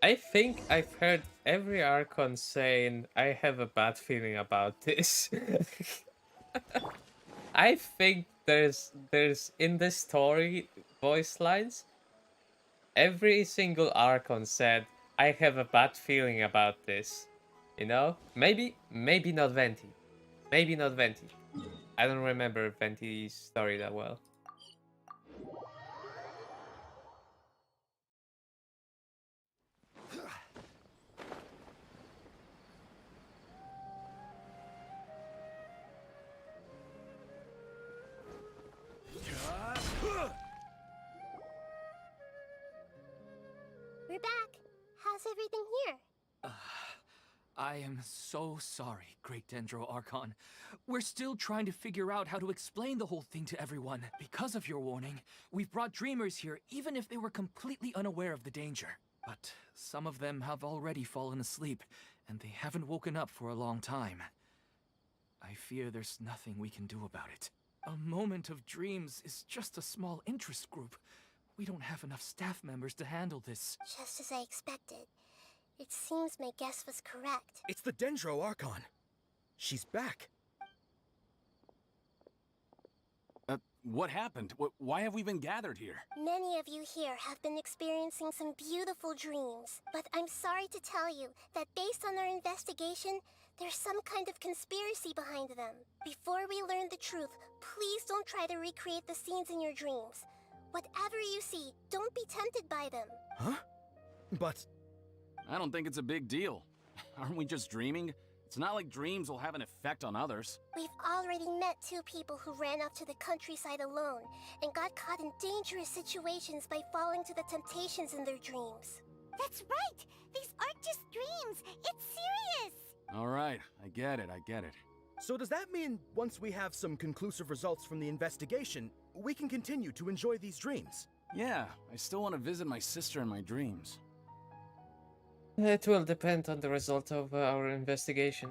I think I've heard every Archon saying, I have a bad feeling about this. I think there's in the story voice lines, every single Archon said, I have a bad feeling about this. You know? Maybe not Venti. Maybe not Venti. I don't remember Venti's story that well. We're back. How's everything here? I am so sorry, Great Dendro Archon. We're still trying to figure out how to explain the whole thing to everyone. Because of your warning, we've brought dreamers here even if they were completely unaware of the danger. But some of them have already fallen asleep, and they haven't woken up for a long time. I fear there's nothing we can do about it. A moment of dreams is just a small interest group. We don't have enough staff members to handle this. Just as I expected. It seems my guess was correct. It's the Dendro Archon. She's back. What happened? Why have we been gathered here? Many of you here have been experiencing some beautiful dreams. But I'm sorry to tell you that based on our investigation, there's some kind of conspiracy behind them. Before we learn the truth, please don't try to recreate the scenes in your dreams. Whatever you see, don't be tempted by them. Huh? But... I don't think it's a big deal. Aren't we just dreaming? It's not like dreams will have an effect on others. We've already met 2 people who ran off to the countryside alone and got caught in dangerous situations by falling to the temptations in their dreams. That's right! These aren't just dreams! It's serious! All right, I get it. so does that mean once we have some conclusive results from the investigation, we can continue to enjoy these dreams? Yeah, I still want to visit my sister in my dreams. It will depend on the result of our investigation.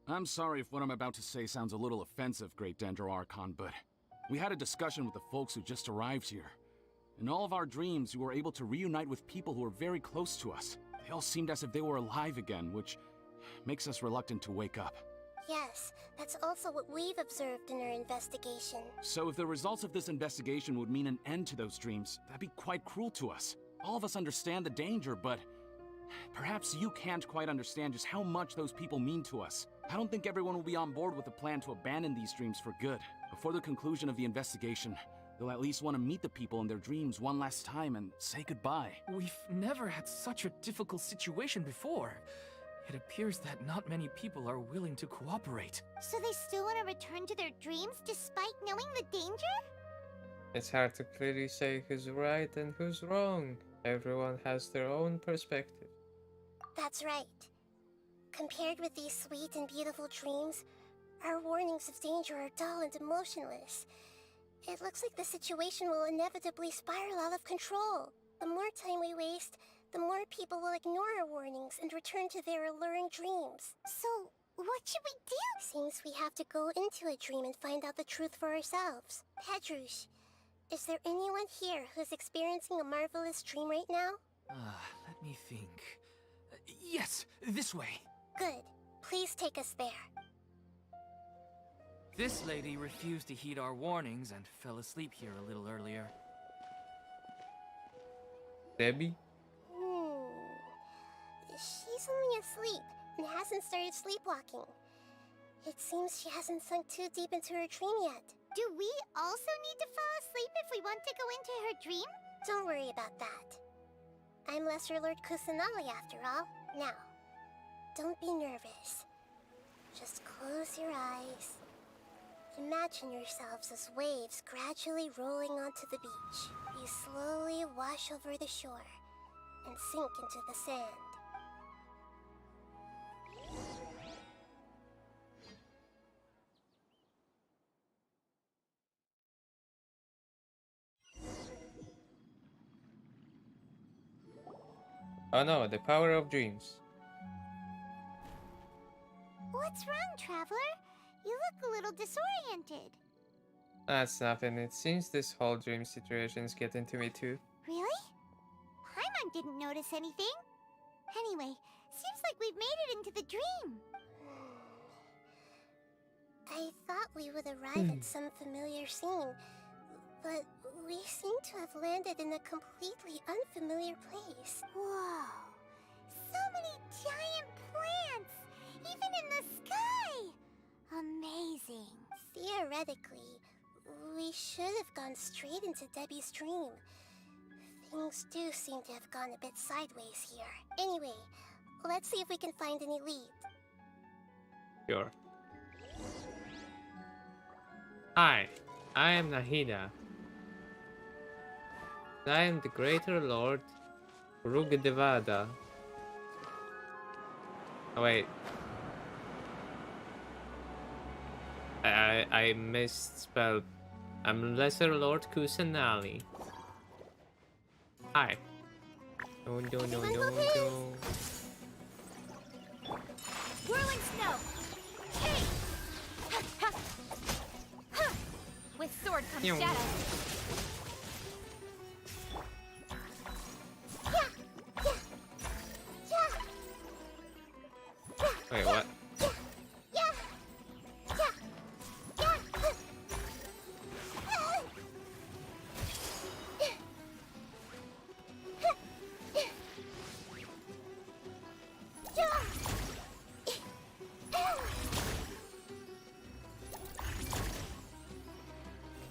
I'm sorry if what I'm about to say sounds a little offensive, Great Dendro Archon, but we had a discussion with the folks who just arrived here. In all of our dreams, we were able to reunite with people who were very close to us. They all seemed as if they were alive again, which makes us reluctant to wake up. Yes, that's also what we've observed in our investigation. So if the results of this investigation would mean an end to those dreams, that'd be quite cruel to us. All of us understand the danger, but perhaps you can't quite understand just how much those people mean to us. I don't think everyone will be on board with the plan to abandon these dreams for good. Before the conclusion of the investigation, they'll at least want to meet the people in their dreams one last time and say goodbye. We've never had such a difficult situation before. It appears that not many people are willing to cooperate. So they still want to return to their dreams despite knowing the danger? It's hard to clearly say who's right and who's wrong. Everyone has their own perspective. That's right. Compared with these sweet and beautiful dreams, our warnings of danger are dull and emotionless. It looks like the situation will inevitably spiral out of control. The more time we waste, the more people will ignore our warnings and return to their alluring dreams. So, what should we do? Seems we have to go into a dream and find out the truth for ourselves. Pedrush, is there anyone here who's experiencing a marvelous dream right now? Let me think. Yes, this way. Good. Please take us there. This lady refused to heed our warnings and fell asleep here a little earlier. Debbie? She's only asleep and hasn't started sleepwalking. It seems she hasn't sunk too deep into her dream yet. Do we also need to fall asleep if we want to go into her dream? Don't worry about that. I'm Lesser Lord Kusanali after all. Now, don't be nervous. Just close your eyes. Imagine yourselves as waves gradually rolling onto the beach. You slowly wash over the shore and sink into the sand. Oh no, the power of dreams. What's wrong, Traveler? You look a little disoriented. That's nothing. It seems this whole dream situation's getting to me too. Really? Paimon didn't notice anything. Anyway, seems like we've made it into the dream. I thought we would arrive at some familiar scene, but we seem to have landed in a completely unfamiliar place. Whoa! So many giant plants! Even in the sky! Amazing. Theoretically, we should have gone straight into Debbie's dream. Things do seem to have gone a bit sideways here. Anyway, let's see if we can find any leads. Sure. Hi, I am Nahida. I am the greater lord, Rugdevada. Oh wait. I misspelled. I'm Lesser Lord Kusanali. Hi. No, no, no, Everyone no, move in. no. Whirling snow! Hey! Ha, ha. Ha. With sword comes Meow. shadow. Wait, what?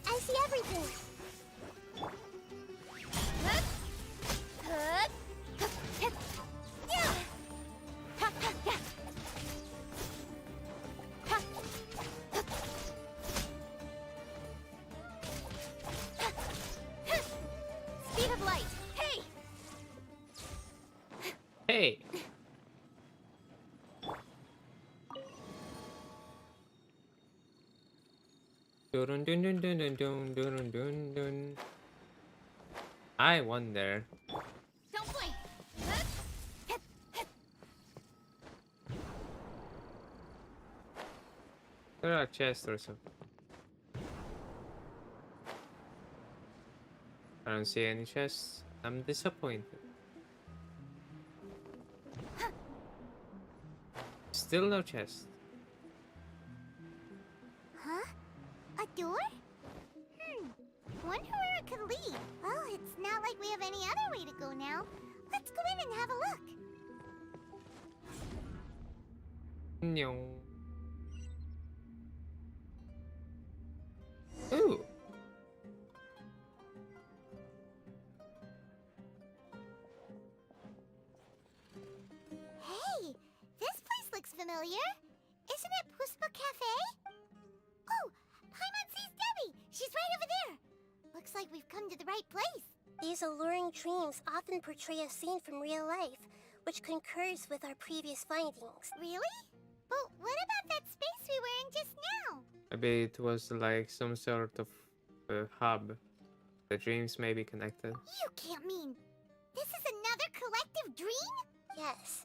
I see everything. Speed of light! Hey! Hey! Dun dun dun dun dun dun dun dun dun. I wonder. Don't blink! There are chests or something. I don't see any chests. I'm disappointed. Still no chest. Huh? A door? Wonder where it could lead. Well, it's not like we have any other way to go now. Let's go in and have a look. No. Ooh. Hey, this place looks familiar. Isn't it Puspa Cafe? Oh, Paimon sees Debbie. She's right over there. Looks like we've come to the right place. These alluring dreams often portray a scene from real life, which concurs with our previous findings. Really? But what about that space we were in just now? Maybe it was like some sort of hub. The dreams may be connected. You can't mean this is another collective dream? Yes.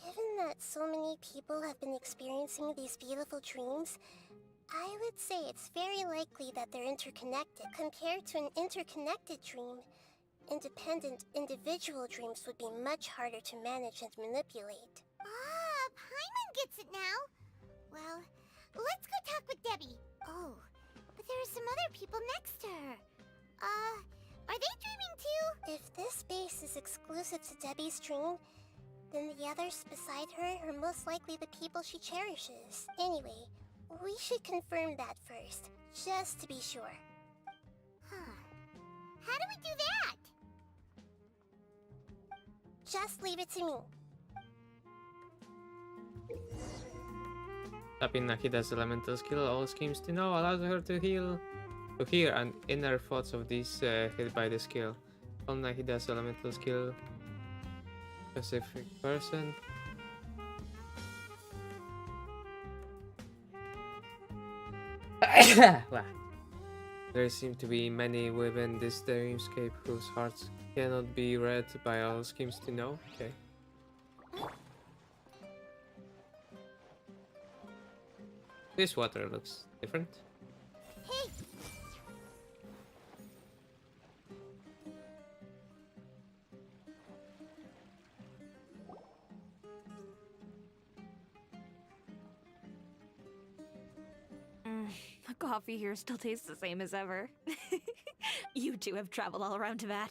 Given that so many people have been experiencing these beautiful dreams, I would say it's very likely that they're interconnected. Compared to an interconnected dream, independent individual dreams would be much harder to manage and manipulate. Ah, Paimon gets it now. Well, let's go talk with Debbie. Oh, but there are some other people next to her. Are they dreaming too? If this space is exclusive to Debbie's dream, then the others beside her are most likely the people she cherishes. Anyway, we should confirm that first, just to be sure. Huh. How do we do that? Just leave it to me. Tapping Nahida's elemental skill, all schemes to know, allows her to hear an inner thoughts of these hit by the skill. All Nahida's elemental skill, specific person. Wow. There seem to be many within this dreamscape whose hearts cannot be read by all schemes to know. Okay. This water looks different. Hey! The coffee here still tastes the same as ever. You two have traveled all around Tibet.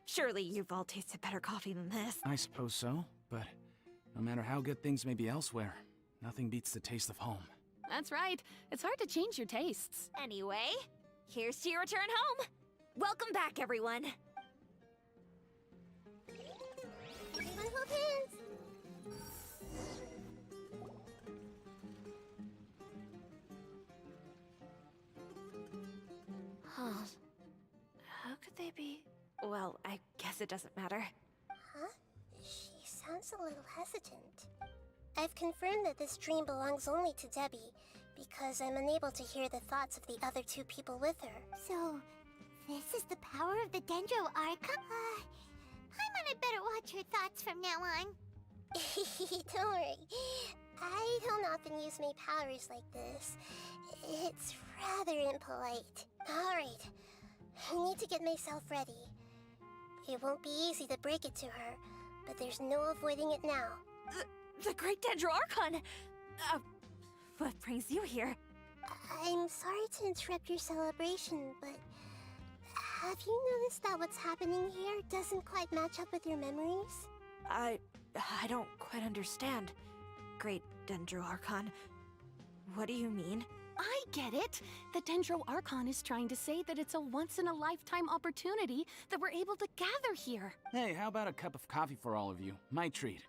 Surely you've all tasted better coffee than this. I suppose so, but no matter how good things may be elsewhere, nothing beats the taste of home. That's right. It's hard to change your tastes. Anyway, here's to your return home. Welcome back, everyone. Everyone hold hands. Huh. How could they be Well, I guess it doesn't matter. Huh? She sounds a little hesitant. I've confirmed that this dream belongs only to Debbie, because I'm unable to hear the thoughts of the other two people with her. So, this is the power of the Dendro Arca? Paimon, I better watch her thoughts from now on. Don't worry. I don't often use my powers like this. It's rather impolite. Alright, I need to get myself ready. It won't be easy to break it to her, but there's no avoiding it now. The Great Dendro Archon! What brings you here? I'm sorry to interrupt your celebration, but have you noticed that what's happening here doesn't quite match up with your memories? I don't quite understand. Great Dendro Archon. What do you mean? I get it. The Dendro Archon is trying to say that it's a once-in-a-lifetime opportunity that we're able to gather here. Hey, how about a cup of coffee for all of you? My treat.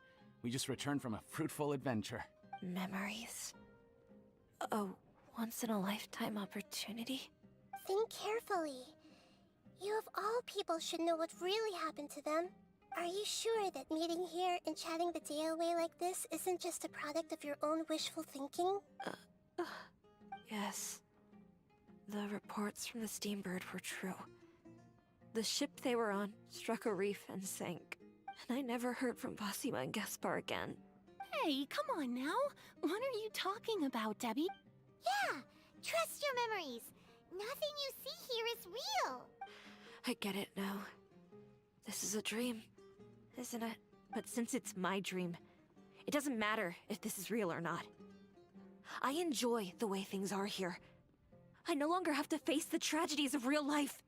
We just returned from a fruitful adventure. Memories. A once-in-a-lifetime opportunity? Think carefully. You of all people should know what really happened to them. Are you sure that meeting here and chatting the day away like this isn't just a product of your own wishful thinking? Yes. The reports from the Steambird were true. The ship they were on struck a reef and sank. And I never heard from Basima and Gaspar again. Hey, come on now. What are you talking about, Debbie? Yeah, trust your memories. Nothing you see here is real. I get it now. This is a dream, isn't it? But since it's my dream, it doesn't matter if this is real or not. I enjoy the way things are here. I no longer have to face the tragedies of real life.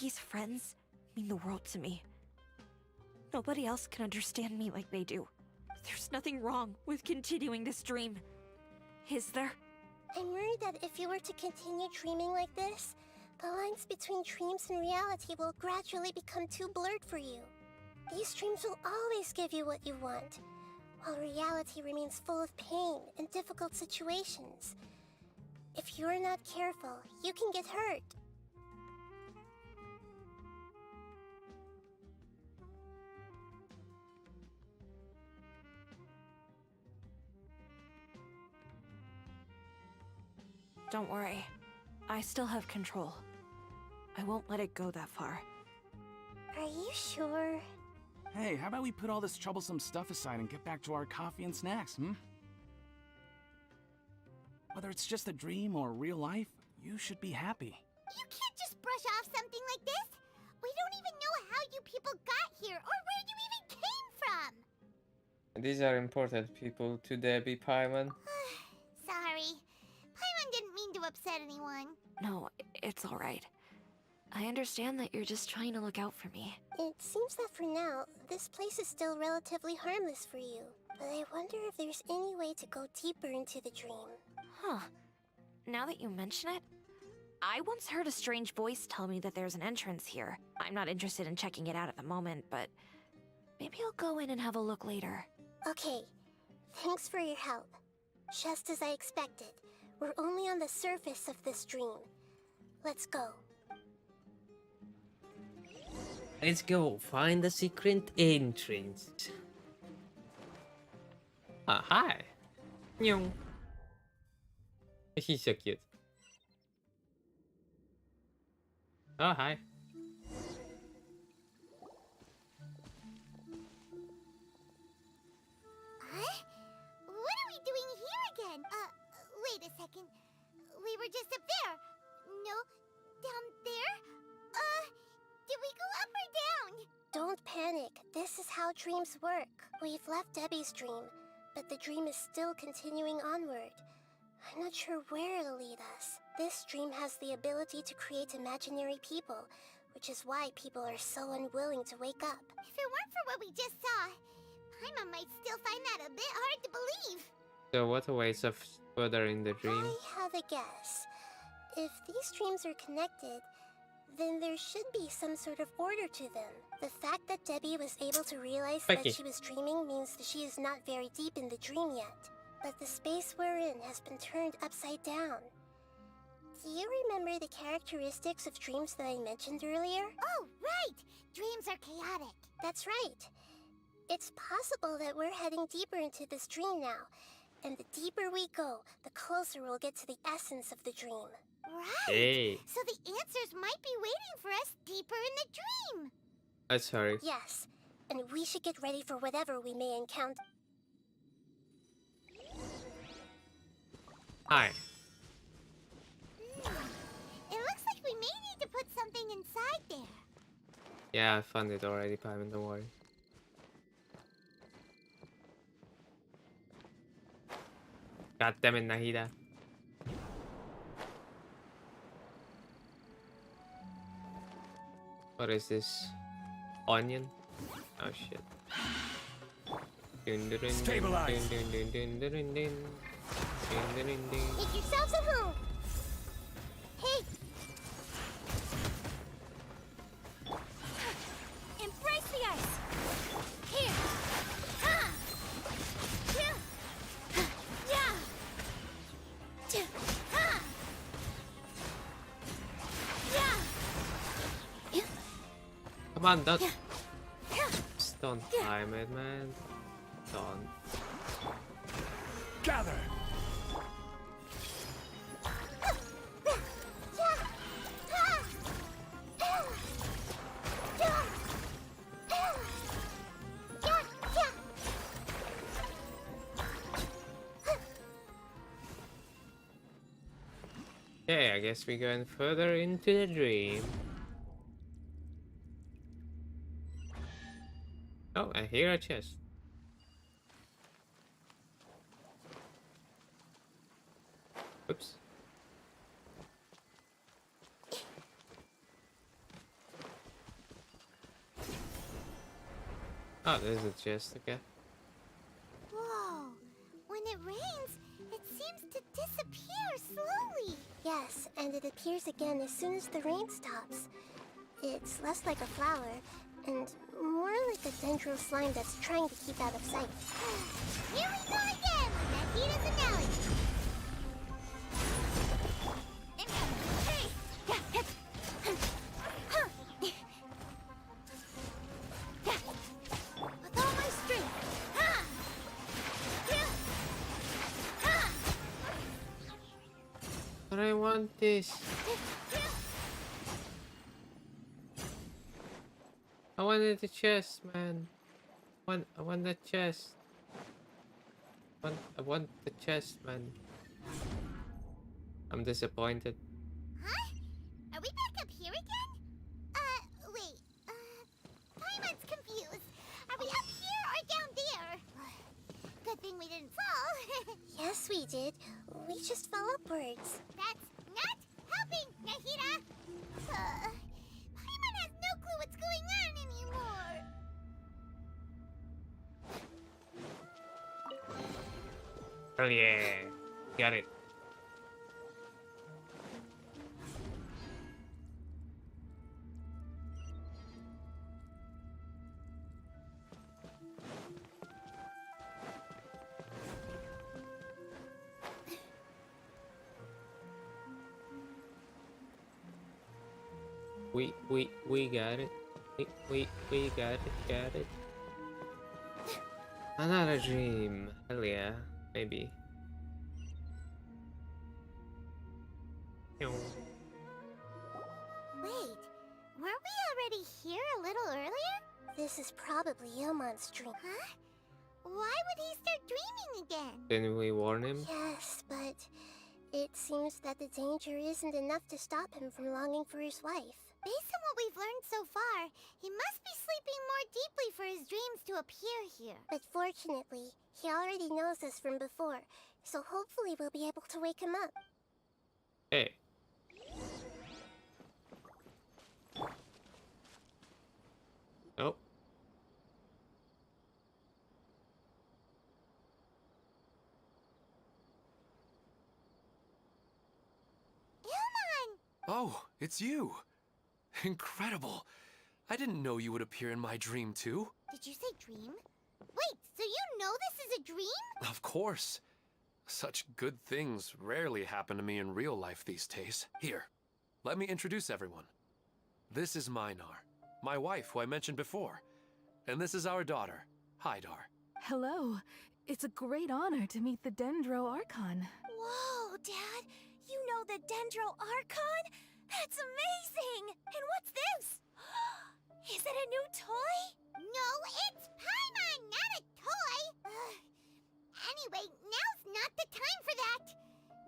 These friends mean the world to me. Nobody else can understand me like they do. There's nothing wrong with continuing this dream. Is there? I'm worried that if you were to continue dreaming like this, the lines between dreams and reality will gradually become too blurred for you. These dreams will always give you what you want, while reality remains full of pain and difficult situations. If you're not careful, you can get hurt. Don't worry. I still have control. I won't let it go that far. Are you sure? Hey, how about we put all this troublesome stuff aside and get back to our coffee and snacks, Whether it's just a dream or real life, you should be happy. You can't just brush off something like this. We don't even know how you people got here or where you even came from. These are important people to Debbie, Paimon. Sorry. Paimon didn't mean to upset anyone. No, it's alright. I understand that you're just trying to look out for me. It seems that for now, this place is still relatively harmless for you. But I wonder if there's any way to go deeper into the dream. Huh. Now that you mention it, I once heard a strange voice tell me that there's an entrance here. I'm not interested in checking it out at the moment, but maybe I'll go in and have a look later. Okay, thanks for your help. Just as I expected, we're only on the surface of this dream. Let's go. Let's go find the secret entrance. Ah, hi. Nyong. She's so cute. Oh, hi. Huh? What are we doing here again? Wait a second. We were just up there. No, down there? Did we go up or down? Don't panic. This is how dreams work. We've left Debbie's dream, but the dream is still continuing onward. I'm not sure where it'll lead us. This dream has the ability to create imaginary people, which is why people are so unwilling to wake up. If it weren't for what we just saw, Paimon might still find that a bit hard to believe. So what awaits us further in the dream? I have a guess. If these dreams are connected, then there should be some sort of order to them. The fact that Debbie was able to realize Okay. that she was dreaming means that she is not very deep in the dream yet. But the space we're in has been turned upside down. Do you remember the characteristics of dreams that I mentioned earlier? Oh, right! Dreams are chaotic. That's right. It's possible that we're heading deeper into this dream now. And the deeper we go, the closer we'll get to the essence of the dream. Right! Hey. So the answers might be waiting for us deeper in the dream. Sorry. Yes, and we should get ready for whatever we may encounter. Hi. It looks like we may need to put something inside there. Yeah, I found it already, Paimon, don't worry. God damn it, Nahida. What is this? Onion? Oh shit. Stabilize. Make yourselves at home! Hey! Embrace the ice. Here. Ha! Yeah. Yeah. Ha! Yeah. Come on, don't. Just don't time it, man. Don't. Gather. Okay, I guess we're going further into the dream. Oh, I hear a chest. Oops. Oh, there's a chest, okay. Whoa. When it rains, it seems to disappear slowly. Yes, and it appears again as soon as the rain stops. It's less like a flower, and more like a dendro slime that's trying to keep out of sight. Here we go again with Nahida's analogy. Hey! With all my strength. Ha! Ha! But I want this. I wanted the chest, man. I want the chest. I want the chest, man. I'm disappointed. Huh? Are we back up here again? Wait. Paimon's confused. Are we up here or down there? Good thing we didn't fall. Yes, we did. We just fell upwards. That's not helping, Nahida. Paimon has no clue what's going on anymore. Oh yeah, got it. We got it. We got it. Another dream. Hell yeah, maybe. Wait, weren't we already here a little earlier? This is probably Ilmon's dream. Huh? Why would he start dreaming again? Didn't we warn him? Yes, but it seems that the danger isn't enough to stop him from longing for his wife. Based on what we've learned so far, he must be sleeping more deeply for his dreams to appear here. But fortunately, he already knows us from before, so hopefully we'll be able to wake him up. Hey. Oh. Ilmon! Oh, it's you. Incredible. I didn't know you would appear in my dream, too. Did you say dream? Wait, so you know this is a dream? Of course. Such good things rarely happen to me in real life these days. Here, let me introduce everyone. This is Minar, my wife who I mentioned before. And this is our daughter, Hydar. Hello. It's a great honor to meet the Dendro Archon. Whoa, Dad! You know the Dendro Archon? That's amazing! And what's this? Is it a new toy? No, it's Paimon, not a toy! Anyway, now's not the time for that!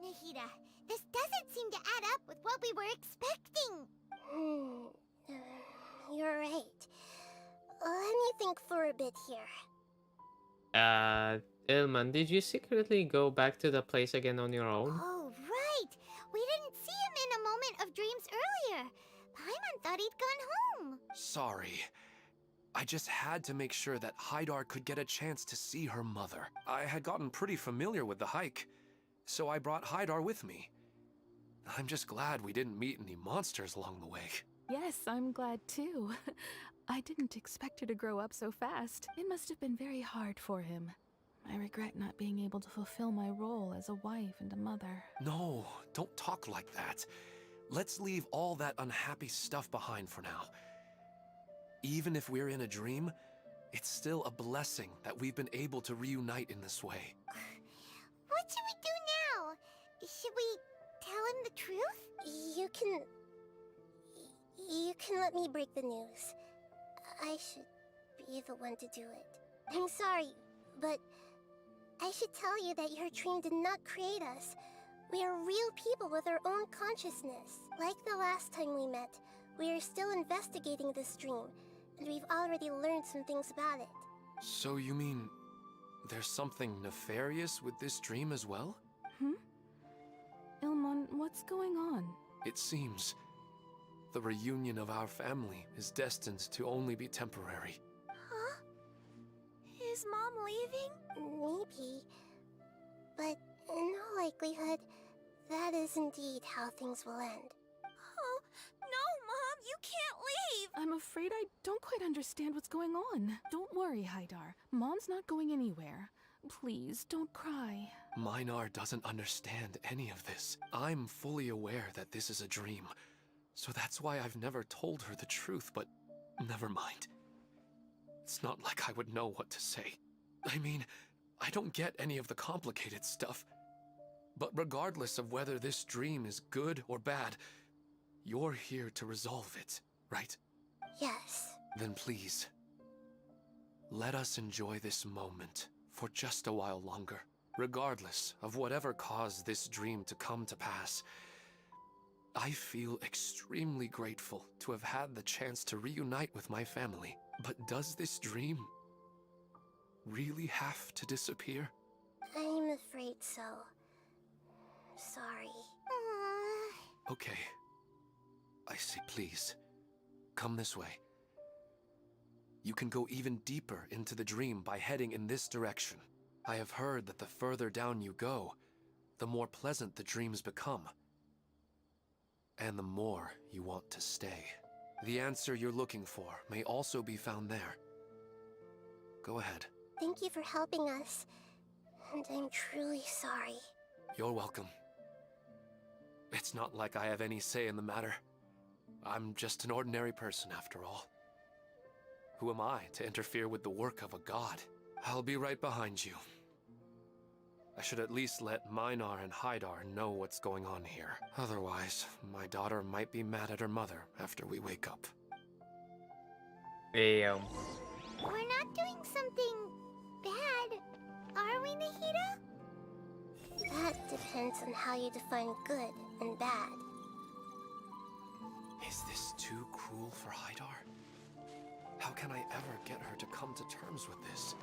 Nahida, this doesn't seem to add up with what we were expecting. You're right. Let me think for a bit here. Ilman, did you secretly go back to the place again on your own? Oh, right! We didn't see him in a moment of dreams earlier. Paimon thought he'd gone home. Sorry. I just had to make sure that Hydar could get a chance to see her mother. I had gotten pretty familiar with the hike, so I brought Hydar with me. I'm just glad we didn't meet any monsters along the way. Yes, I'm glad too. I didn't expect her to grow up so fast. It must have been very hard for him. I regret not being able to fulfill my role as a wife and a mother. No, don't talk like that. Let's leave all that unhappy stuff behind for now. Even if we're in a dream, it's still a blessing that we've been able to reunite in this way. What should we do now? Should we tell him the truth? You can let me break the news. I should be the one to do it. I'm sorry, but I should tell you that your dream did not create us. We are real people with our own consciousness. Like the last time we met, we are still investigating this dream, and we've already learned some things about it. So you mean there's something nefarious with this dream as well? Ilmon, what's going on? It seems the reunion of our family is destined to only be temporary. Huh? Is Mom leaving? Maybe. But in all likelihood, that is indeed how things will end. Oh, no, Mom, you can't leave! I'm afraid I don't quite understand what's going on. Don't worry, Hydar. Mom's not going anywhere. Please, don't cry. Minar doesn't understand any of this. I'm fully aware that this is a dream, so that's why I've never told her the truth, but never mind. It's not like I would know what to say. I mean, I don't get any of the complicated stuff. But regardless of whether this dream is good or bad, you're here to resolve it, right? Yes. Then please, let us enjoy this moment for just a while longer. Regardless of whatever caused this dream to come to pass, I feel extremely grateful to have had the chance to reunite with my family. But does this dream really have to disappear? I'm afraid so. Sorry. Okay. I see, please. Come this way. You can go even deeper into the dream by heading in this direction. I have heard that the further down you go, the more pleasant the dreams become. And the more you want to stay. The answer you're looking for may also be found there. Go ahead. Thank you for helping us. And I'm truly sorry. You're welcome. It's not like I have any say in the matter. I'm just an ordinary person after all. Who am I to interfere with the work of a god? I'll be right behind you. I should at least let Minar and Hydar know what's going on here. Otherwise, my daughter might be mad at her mother after we wake up. Damn. We're not doing something bad, are we, Nahida? That depends on how you define good and bad. Is this too cruel for Hydar? How can I ever get her to come to terms with this?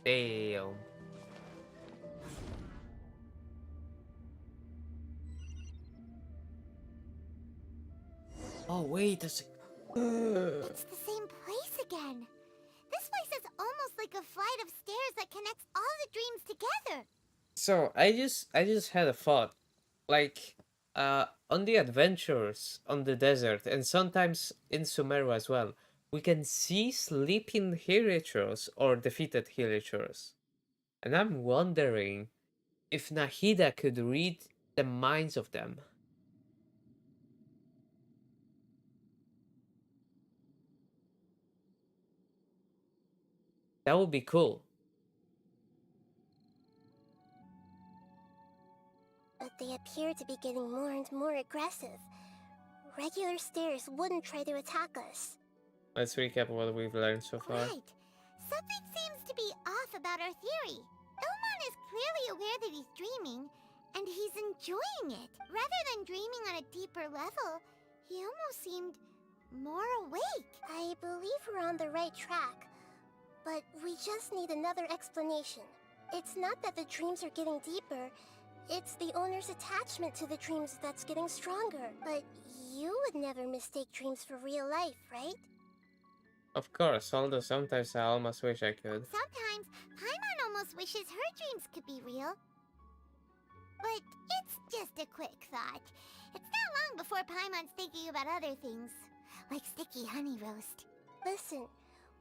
Damn. Oh, wait a sec. It's the same place again. This place is almost like a flight of stairs that connects all the dreams together. So I just had a thought. Like, on the adventures on the desert and sometimes in Sumeru as well, we can see sleeping villagers or defeated villagers. And I'm wondering if Nahida could read the minds of them. That would be cool. But they appear to be getting more and more aggressive. Regular stairs wouldn't try to attack us. Let's recap what we've learned so far. Right. Something seems to be off about our theory. Ilmon is clearly aware that he's dreaming, and he's enjoying it. Rather than dreaming on a deeper level, he almost seemed more awake. I believe we're on the right track, but we just need another explanation. It's not that the dreams are getting deeper, it's the owner's attachment to the dreams that's getting stronger. But you would never mistake dreams for real life, right? Of course, although sometimes I almost wish I could. Sometimes, Paimon almost wishes her dreams could be real. But it's just a quick thought. It's not long before Paimon's thinking about other things, like sticky honey roast. Listen,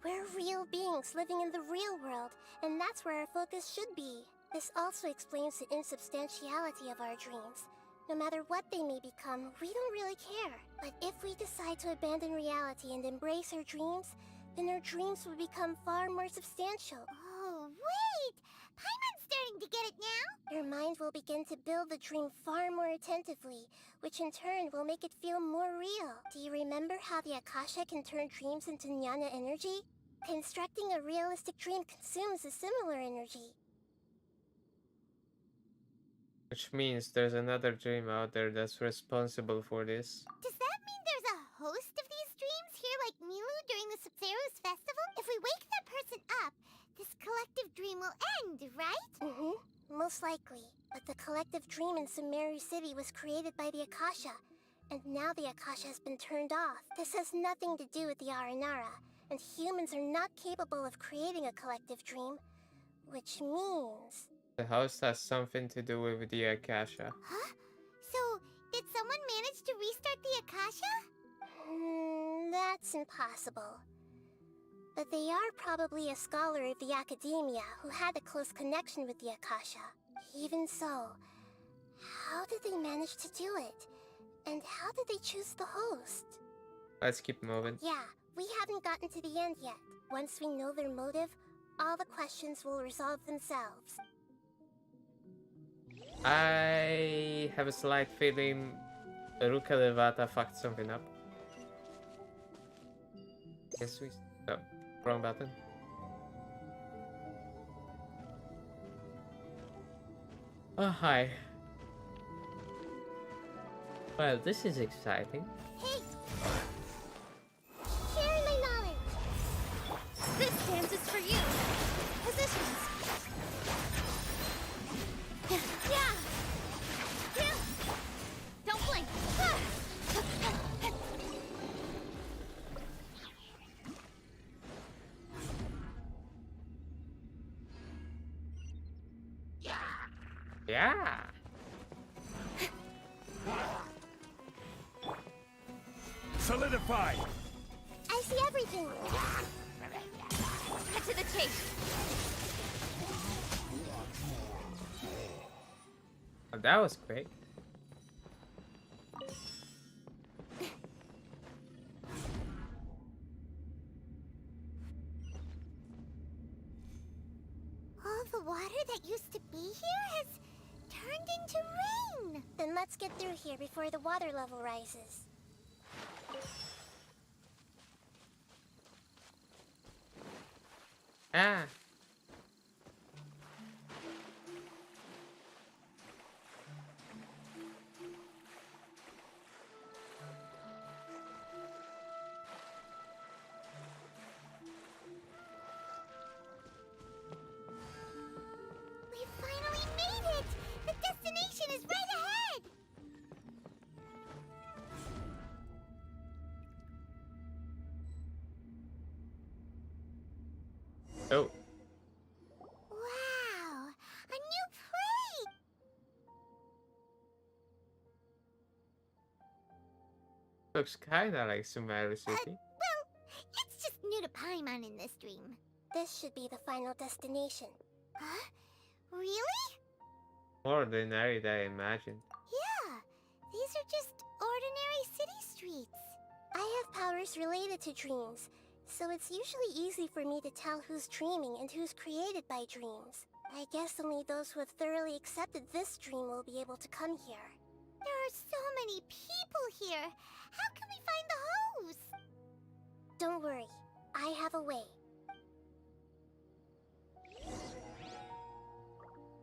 we're real beings living in the real world, and that's where our focus should be. This also explains the insubstantiality of our dreams. No matter what they may become, we don't really care. But if we decide to abandon reality and embrace our dreams, then our dreams will become far more substantial. Oh, wait! Paimon's starting to get it now! Your mind will begin to build the dream far more attentively, which in turn will make it feel more real. Do you remember how the Akasha can turn dreams into jnana energy? Constructing a realistic dream consumes a similar energy. Which means there's another dream out there that's responsible for this. Does that mean there's a host of these dreams here like Milu during the Subzero's festival? If we wake that person up, this collective dream will end, right? Most likely. But the collective dream in Sumeru City was created by the Akasha, and now the Akasha has been turned off. This has nothing to do with the Aranara, and humans are not capable of creating a collective dream, which means... The house has something to do with the Akasha. Huh? So, did someone manage to restart the Akasha? That's impossible. But they are probably a scholar of the academia who had a close connection with the Akasha. Even so, how did they manage to do it? And how did they choose the host? Let's keep moving. Yeah, we haven't gotten to the end yet. Once we know their motive, all the questions will resolve themselves. I have a slight feeling Ruka Levata fucked something up. Guess we... Oh, wrong button. Oh, hi. Well, this is exciting. Hey! Sharing my knowledge! This dance is for you! Positions! Yeah! Yeah! Don't blink! Yeah! Solidify! I see everything! Cut to the chase! Oh, that was quick. All the water that used to be here has turned into rain! Then let's get through here before the water level rises. Ah! We finally made it! The destination is right ahead! Oh, Wow! A new plate! looks kinda like Sumeru City. Well, it's just new to Paimon in this dream. This should be the final destination. Huh? Really? More ordinary than I imagined. Yeah, these are just ordinary city streets. I have powers related to dreams, so it's usually easy for me to tell who's dreaming and who's created by dreams. I guess only those who have thoroughly accepted this dream will be able to come here. There are so many people here. How can we find the hose? Don't worry, I have a way.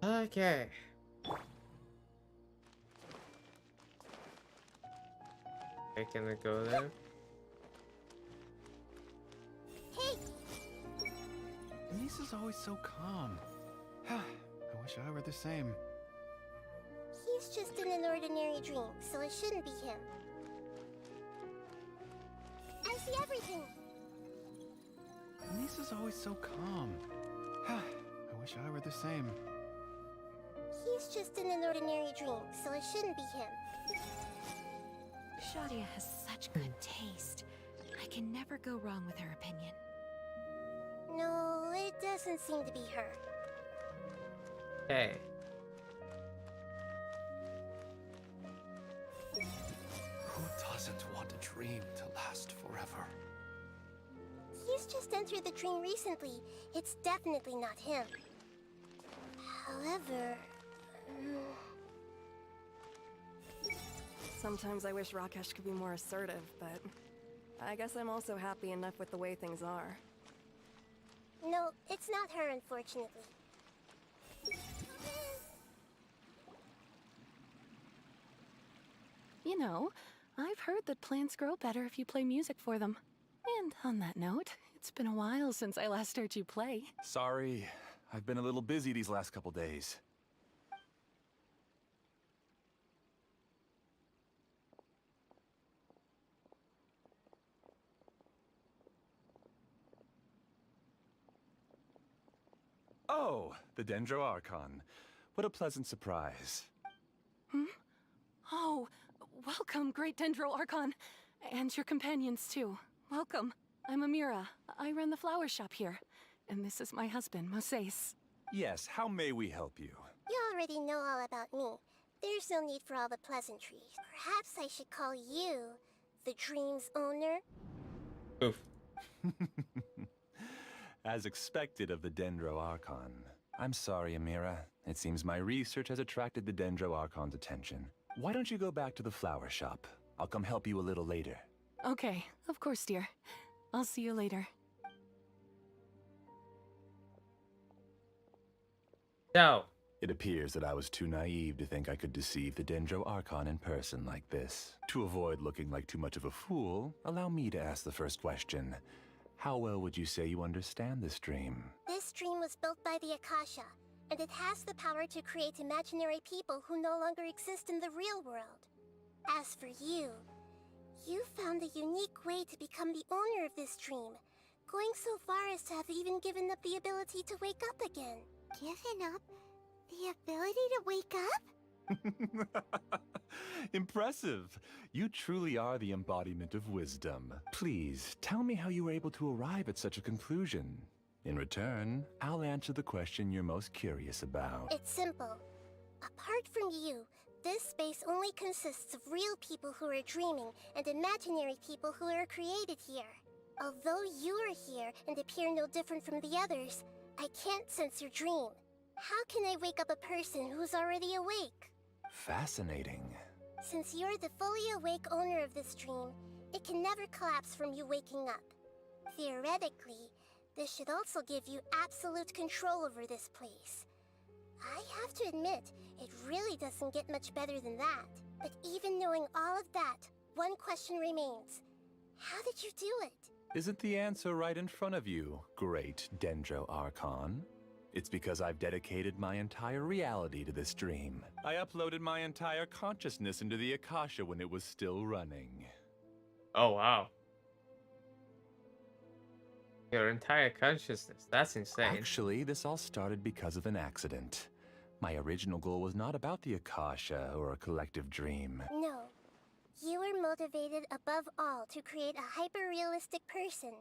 Okay. Okay, can I go there? Hey, Lisa's always so calm. I wish I were the same. He's just in an ordinary dream, so it shouldn't be him. I see everything. Lisa's always so calm. I wish I were the same. He's just in an ordinary dream, so it shouldn't be him. Shadia has such good taste. I can never go wrong with her opinion. No, it doesn't seem to be her. Hey. Who doesn't want a dream to last forever? He's just entered the dream recently. It's definitely not him. However... Sometimes I wish Rakesh could be more assertive, but I guess I'm also happy enough with the way things are. No, it's not her, unfortunately. You know, I've heard that plants grow better if you play music for them. And on that note, it's been a while since I last heard you play. Sorry, I've been a little busy these last couple days. Oh, the Dendro Archon. What a pleasant surprise. Oh, welcome, Great Dendro Archon. And your companions, too. Welcome. I'm Amira. I run the flower shop here. And this is my husband, Moses. Yes, how may we help you? You already know all about me. There's no need for all the pleasantries. Perhaps I should call you the dream's owner? Oof. As expected of the Dendro Archon. I'm sorry, Amira. It seems my research has attracted the Dendro Archon's attention. Why don't you go back to the flower shop? I'll come help you a little later. Okay, of course, dear. I'll see you later. So, It appears that I was too naive to think I could deceive the Dendro Archon in person like this. To avoid looking like too much of a fool, allow me to ask the first question. How well would you say you understand this dream? This dream was built by the Akasha, and it has the power to create imaginary people who no longer exist in the real world. As for you, you found a unique way to become the owner of this dream, going so far as to have even given up the ability to wake up again. given up the ability to wake up? Impressive! You truly are the embodiment of wisdom. Please, tell me how you were able to arrive at such a conclusion. In return, I'll answer the question you're most curious about. It's simple. Apart from you, this space only consists of real people who are dreaming and imaginary people who are created here. Although you are here and appear no different from the others, I can't sense your dream. How can I wake up a person who's already awake? Fascinating. Since you're the fully awake owner of this dream, it can never collapse from you waking up. Theoretically, this should also give you absolute control over this place. I have to admit, it really doesn't get much better than that. But even knowing all of that, one question remains. How did you do it? Isn't the answer right in front of you, great Dendro Archon? It's because I've dedicated my entire reality to this dream. I uploaded my entire consciousness into the Akasha when it was still running. oh wow. Your entire consciousness. That's insane. Actually, this all started because of an accident. My original goal was not about the Akasha or a collective dream. No. You were motivated above all to create a hyper-realistic person.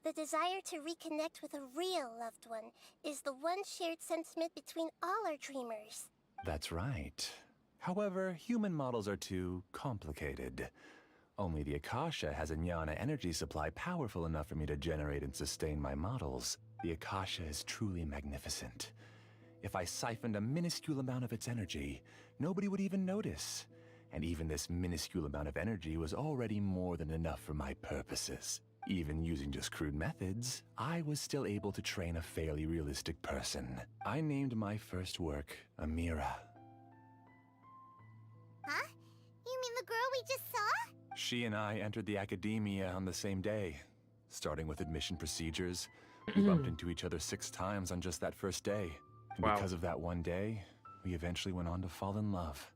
The desire to reconnect with a real loved one is the one shared sentiment between all our dreamers. That's right. However, human models are too complicated. Only the Akasha has a jnana energy supply powerful enough for me to generate and sustain my models. The Akasha is truly magnificent. If I siphoned a minuscule amount of its energy, nobody would even notice. And even this minuscule amount of energy was already more than enough for my purposes. Even using just crude methods, I was still able to train a fairly realistic person. I named my first work Amira. Huh? You mean the girl we just saw? She and I entered the academia on the same day. Starting with admission procedures, we bumped into each other 6 times on just that first day. And Wow. because of that one day, we eventually went on to fall in love.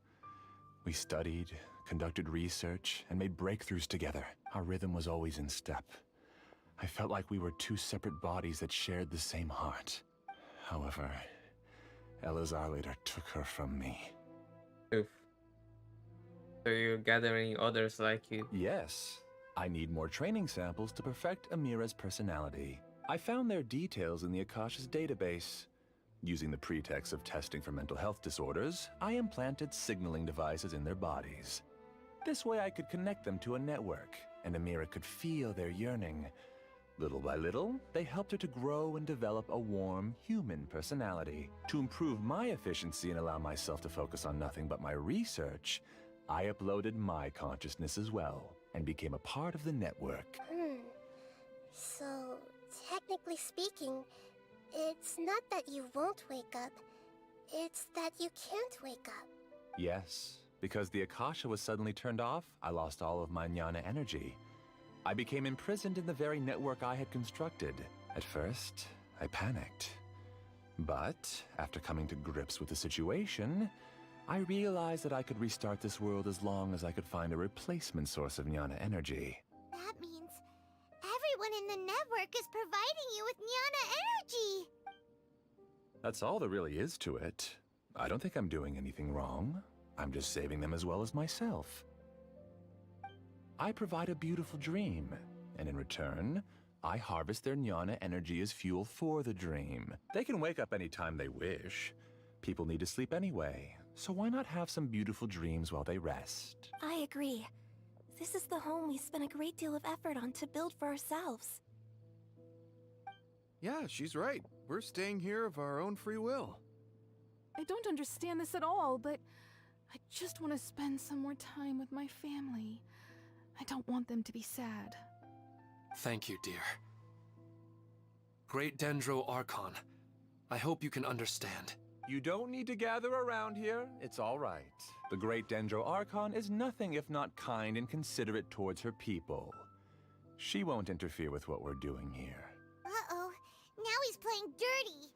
We studied, conducted research, and made breakthroughs together. Our rhythm was always in step. I felt like we were 2 separate bodies that shared the same heart. However, Elazar later took her from me. Oof. So you're gathering others like you. Yes, I need more training samples to perfect Amira's personality. I found their details in the Akasha's database. Using the pretext of testing for mental health disorders, I implanted signaling devices in their bodies. This way I could connect them to a network, and Amira could feel their yearning. Little by little, they helped her to grow and develop a warm, human personality. To improve my efficiency and allow myself to focus on nothing but my research, I uploaded my consciousness as well, and became a part of the network. So, technically speaking, it's not that you won't wake up, it's that you can't wake up. Yes, because the Akasha was suddenly turned off, I lost all of my jnana energy. I became imprisoned in the very network I had constructed. At first, I panicked. But, after coming to grips with the situation, I realized that I could restart this world as long as I could find a replacement source of jnana energy. That means everyone in the network is providing you with Jnana energy! That's all there really is to it. I don't think I'm doing anything wrong. I'm just saving them as well as myself. I provide a beautiful dream, and in return, I harvest their jnana energy as fuel for the dream. They can wake up anytime they wish. People need to sleep anyway, so why not have some beautiful dreams while they rest? I agree. This is the home we spent a great deal of effort on to build for ourselves. Yeah, she's right. We're staying here of our own free will. I don't understand this at all, but I just want to spend some more time with my family. I don't want them to be sad. Thank you, dear. Great Dendro Archon, I hope you can understand. You don't need to gather around here. It's all right. The great Dendro Archon is nothing if not kind and considerate towards her people. She won't interfere with what we're doing here. Uh-oh, now he's playing dirty!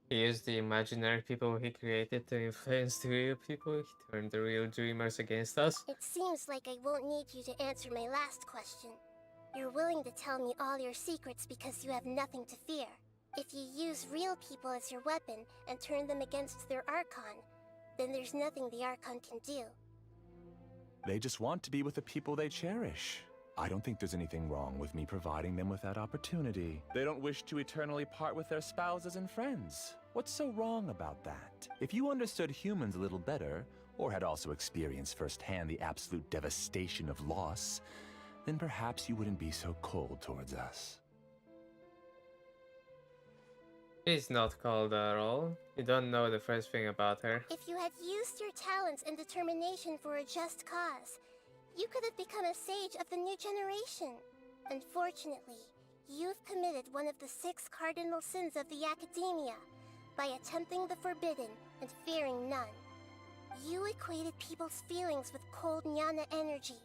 He used the imaginary people he created to influence the real people. He turned the real dreamers against us. It seems like I won't need you to answer my last question. You're willing to tell me all your secrets because you have nothing to fear. If you use real people as your weapon and turn them against their Archon, then there's nothing the Archon can do. They just want to be with the people they cherish. I don't think there's anything wrong with me providing them with that opportunity. They don't wish to eternally part with their spouses and friends. What's so wrong about that? If you understood humans a little better, or had also experienced firsthand the absolute devastation of loss, then perhaps you wouldn't be so cold towards us. She's not cold at all. You don't know the first thing about her. If you had used your talents and determination for a just cause, you could have become a sage of the new generation. Unfortunately, you've committed one of the 6 cardinal sins of the Academia by attempting the forbidden and fearing none. You equated people's feelings with cold jnana energy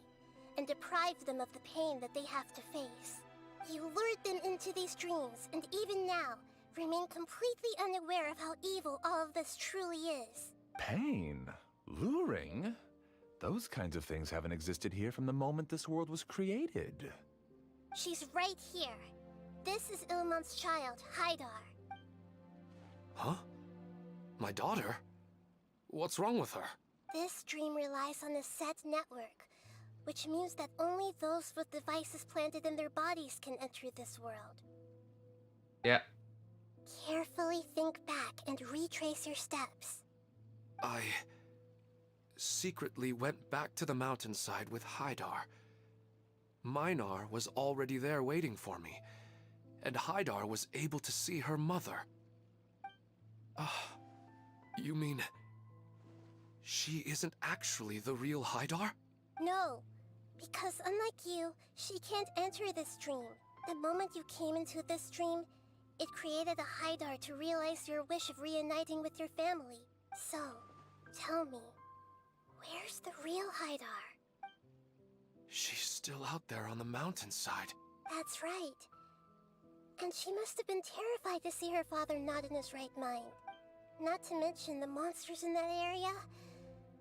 and deprived them of the pain that they have to face. You lured them into these dreams, and even now, remain completely unaware of how evil all of this truly is. Pain? Luring? Those kinds of things haven't existed here from the moment this world was created. She's right here. This is Ilmon's child, Haidar. Huh? My daughter? What's wrong with her? This dream relies on a set network, which means that only those with devices planted in their bodies can enter this world. Yeah. Carefully think back and retrace your steps. I secretly went back to the mountainside with Haidar. Minar was already there waiting for me, and Haidar was able to see her mother. You mean she isn't actually the real Haidar? No, because unlike you, she can't enter this dream. The moment you came into this dream, it created a Haidar to realize your wish of reuniting with your family. So, tell me, where's the real Haidar? She's still out there on the mountainside. That's right. And she must have been terrified to see her father not in his right mind. Not to mention the monsters in that area.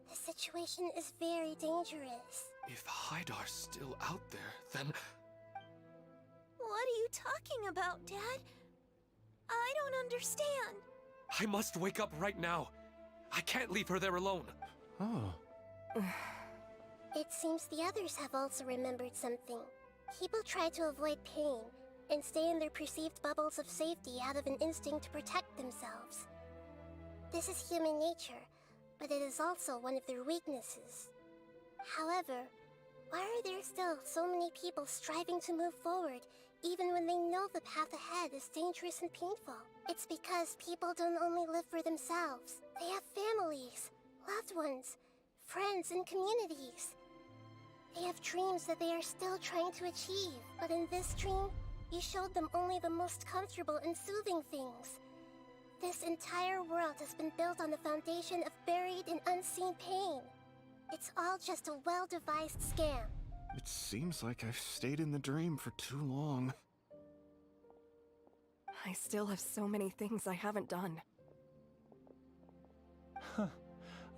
The situation is very dangerous. If Haidar's still out there, then... What are you talking about, Dad? I don't understand. I must wake up right now. I can't leave her there alone. Oh. It seems the others have also remembered something. People try to avoid pain and stay in their perceived bubbles of safety out of an instinct to protect themselves. This is human nature, but it is also one of their weaknesses. However, why are there still so many people striving to move forward, even when they know the path ahead is dangerous and painful? It's because people don't only live for themselves. They have families, loved ones, friends, and communities. They have dreams that they are still trying to achieve, but in this dream, you showed them only the most comfortable and soothing things. This entire world has been built on the foundation of buried and unseen pain. It's all just a well-devised scam. It seems like I've stayed in the dream for too long. I still have so many things I haven't done. Huh.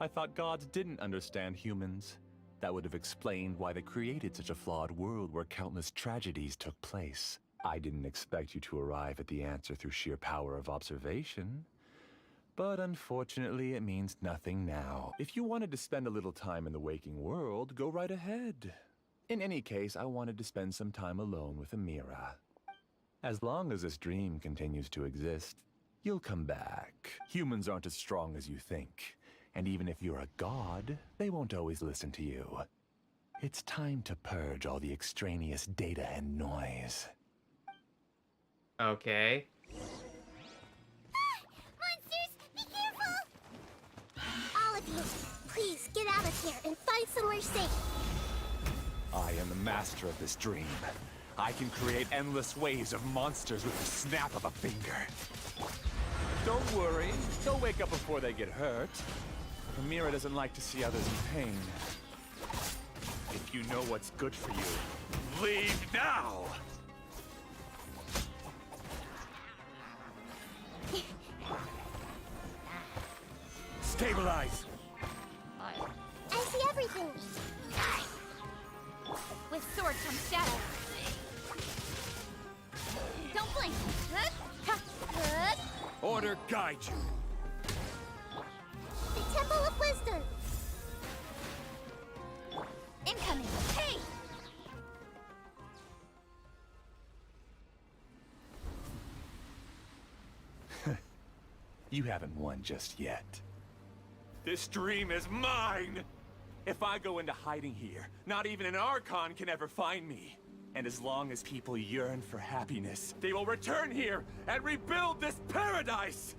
I thought gods didn't understand humans. That would have explained why they created such a flawed world where countless tragedies took place. I didn't expect you to arrive at the answer through sheer power of observation. But unfortunately, it means nothing now. If you wanted to spend a little time in the waking world, go right ahead. In any case, I wanted to spend some time alone with Amira. As long as this dream continues to exist, you'll come back. Humans aren't as strong as you think. And even if you're a god, they won't always listen to you. It's time to purge all the extraneous data and noise. Okay. Monsters, be careful! All of you, please get out of here and find somewhere safe. I am the master of this dream. I can create endless waves of monsters with the snap of a finger. Don't worry, they'll wake up before they get hurt. Amira doesn't like to see others in pain. If you know what's good for you, leave now! Stabilize! I see everything. With sword comes shadow. Don't blink. Order guide you. The Temple of Wisdom. Incoming. Hey! You haven't won just yet. This dream is mine! If I go into hiding here, not even an Archon can ever find me. And as long as people yearn for happiness, they will return here and rebuild this paradise!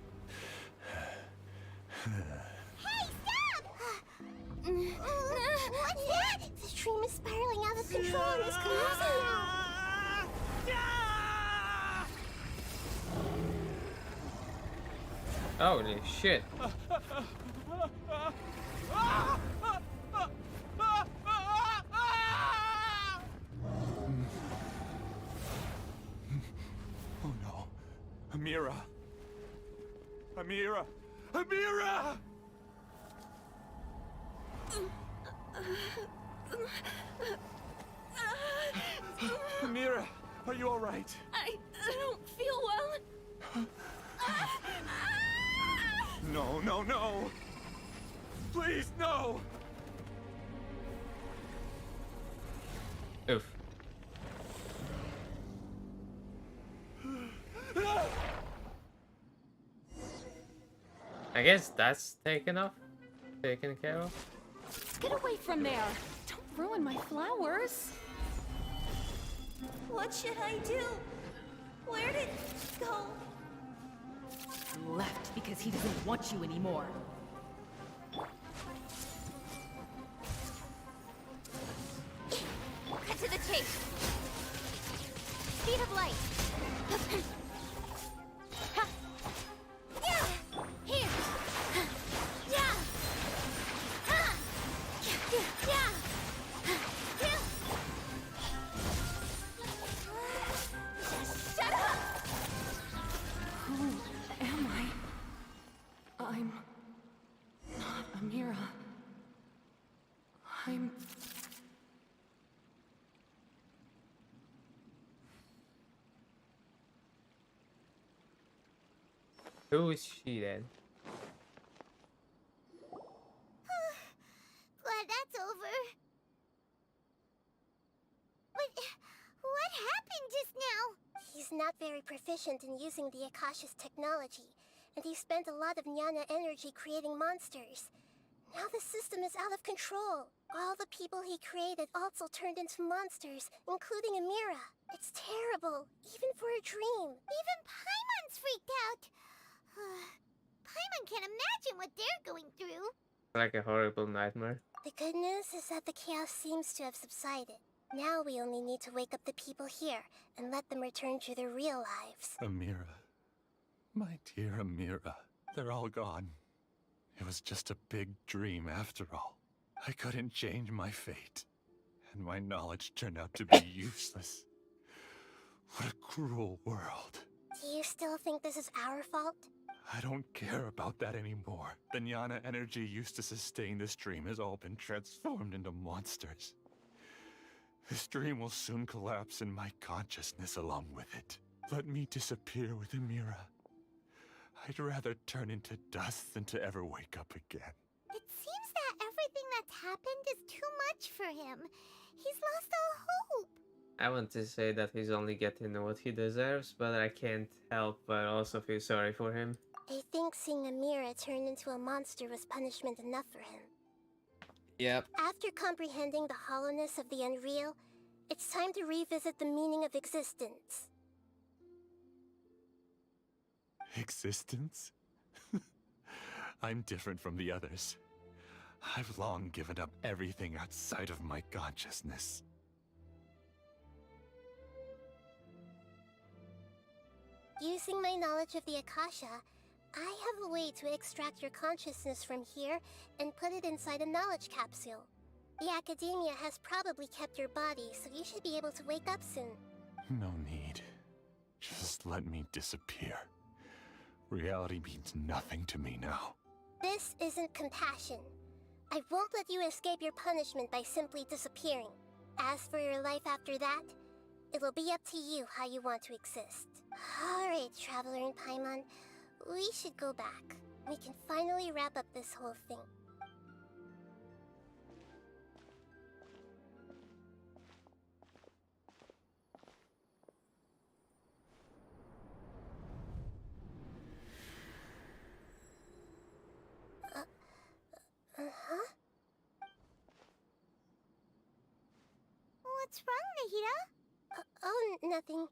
Hey, stop! What's that? The dream is spiraling out of control and is collapsing now. Holy shit. Oh no. Amira. Amira. Amira! Amira, are you all right? I don't feel well. No, no, no! Please, no! I guess that's taken care of. Get away from there! Don't ruin my flowers! What should I do? Where did it go? Left because he doesn't want you anymore. Cut to the chase. Speed of light. Ha! Yeah! Here! Yeah! Ha! Yeah! Shut up! Who am I? I'm not Amira. I'm... Who is she then? Glad that's over. But what happened just now? He's not very proficient in using the Akasha's technology, and he spent a lot of Nyana energy creating monsters. Now the system is out of control. All the people he created also turned into monsters, including Amira. It's terrible, even for a dream. Even Paimon's freaked out. Paimon can't imagine what they're going through. Like a horrible nightmare. The good news is that the chaos seems to have subsided. Now we only need to wake up the people here and let them return to their real lives. Amira. My dear Amira. They're all gone. It was just a big dream after all. I couldn't change my fate. And my knowledge turned out to be useless. What a cruel world. Do you still think this is our fault? I don't care about that anymore. The Nyana energy used to sustain this dream has all been transformed into monsters. This dream will soon collapse and my consciousness along with it. Let me disappear with Amira. I'd rather turn into dust than to ever wake up again. It seems that everything that's happened is too much for him. He's lost all hope. I want to say that he's only getting what he deserves, but I can't help but also feel sorry for him. I think seeing Amira turn into a monster was punishment enough for him. Yep. After comprehending the hollowness of the unreal, it's time to revisit the meaning of existence. Existence? I'm different from the others. I've long given up everything outside of my consciousness. Using my knowledge of the Akasha, I have a way to extract your consciousness from here and put it inside a knowledge capsule. The Academia has probably kept your body, so you should be able to wake up soon. No need. Just let me disappear. Reality means nothing to me now. This isn't compassion. I won't let you escape your punishment by simply disappearing. As for your life after that, it'll be up to you how you want to exist. Alright, Traveler and Paimon, we should go back. We can finally wrap up this whole thing. Uh-huh? What's wrong, Nahida? Oh, nothing.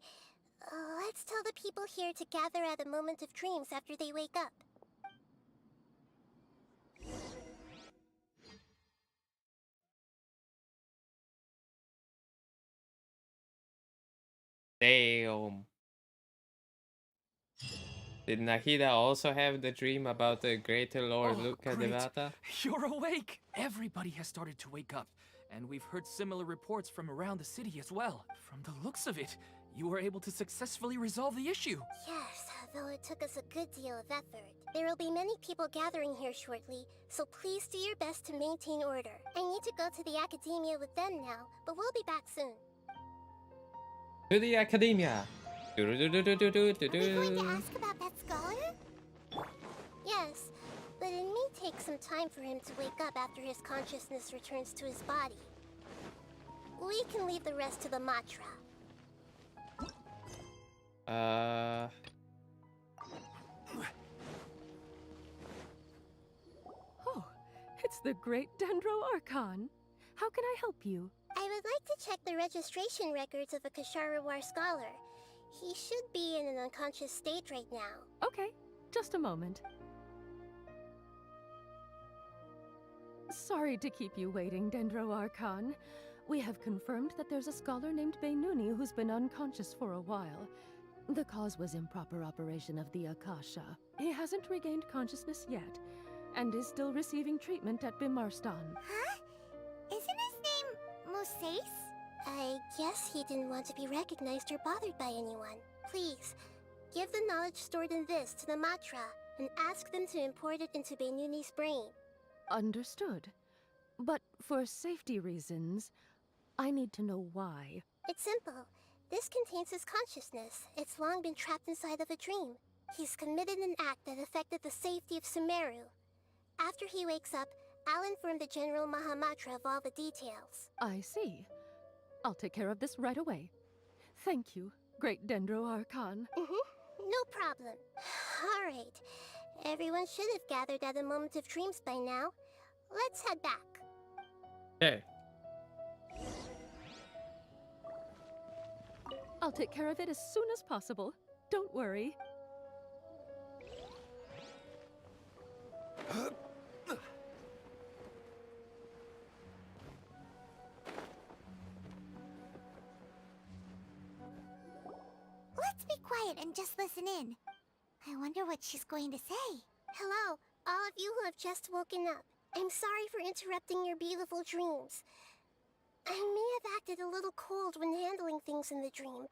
Let's tell the people here to gather at a moment of dreams after they wake up. Damn. Did Nahida also have the dream about the greater Lord Oh, Luca great. Devata? You're awake! Everybody has started to wake up, and we've heard similar reports from around the city as well. From the looks of it, you were able to successfully resolve the issue. Yes, though it took us a good deal of effort. There will be many people gathering here shortly, so please do your best to maintain order. I need to go to the Academia with them now, but we'll be back soon. To the Academia! Are we going to ask about that scholar? Yes, but it may take some time for him to wake up after his consciousness returns to his body. We can leave the rest to the Matra. It's the great Dendro Archon. How can I help you? I would like to check the registration records of a Kasharawar scholar. He should be in an unconscious state right now. Okay, just a moment. Sorry to keep you waiting, Dendro Archon. We have confirmed that there's a scholar named Beinuni who's been unconscious for a while. The cause was improper operation of the Akasha. He hasn't regained consciousness yet, and is still receiving treatment at Bimarstan. Huh? Isn't his name Moses? I guess he didn't want to be recognized or bothered by anyone. Please, give the knowledge stored in this to the Matra, and ask them to import it into Beinuni's brain. Understood. But for safety reasons, I need to know why. It's simple. This contains his consciousness. It's long been trapped inside of a dream. He's committed an act that affected the safety of Sumeru. After he wakes up, I'll inform the General Mahamatra of all the details. I see. I'll take care of this right away. Thank you, great Dendro Archon. No problem. Alright. Everyone should have gathered at a moment of dreams by now. Let's head back. Okay. I'll take care of it as soon as possible. Don't worry. Let's be quiet and just listen in. I wonder what she's going to say. Hello, all of you who have just woken up. I'm sorry for interrupting your beautiful dreams. I may have acted a little cold when handling things in the dream.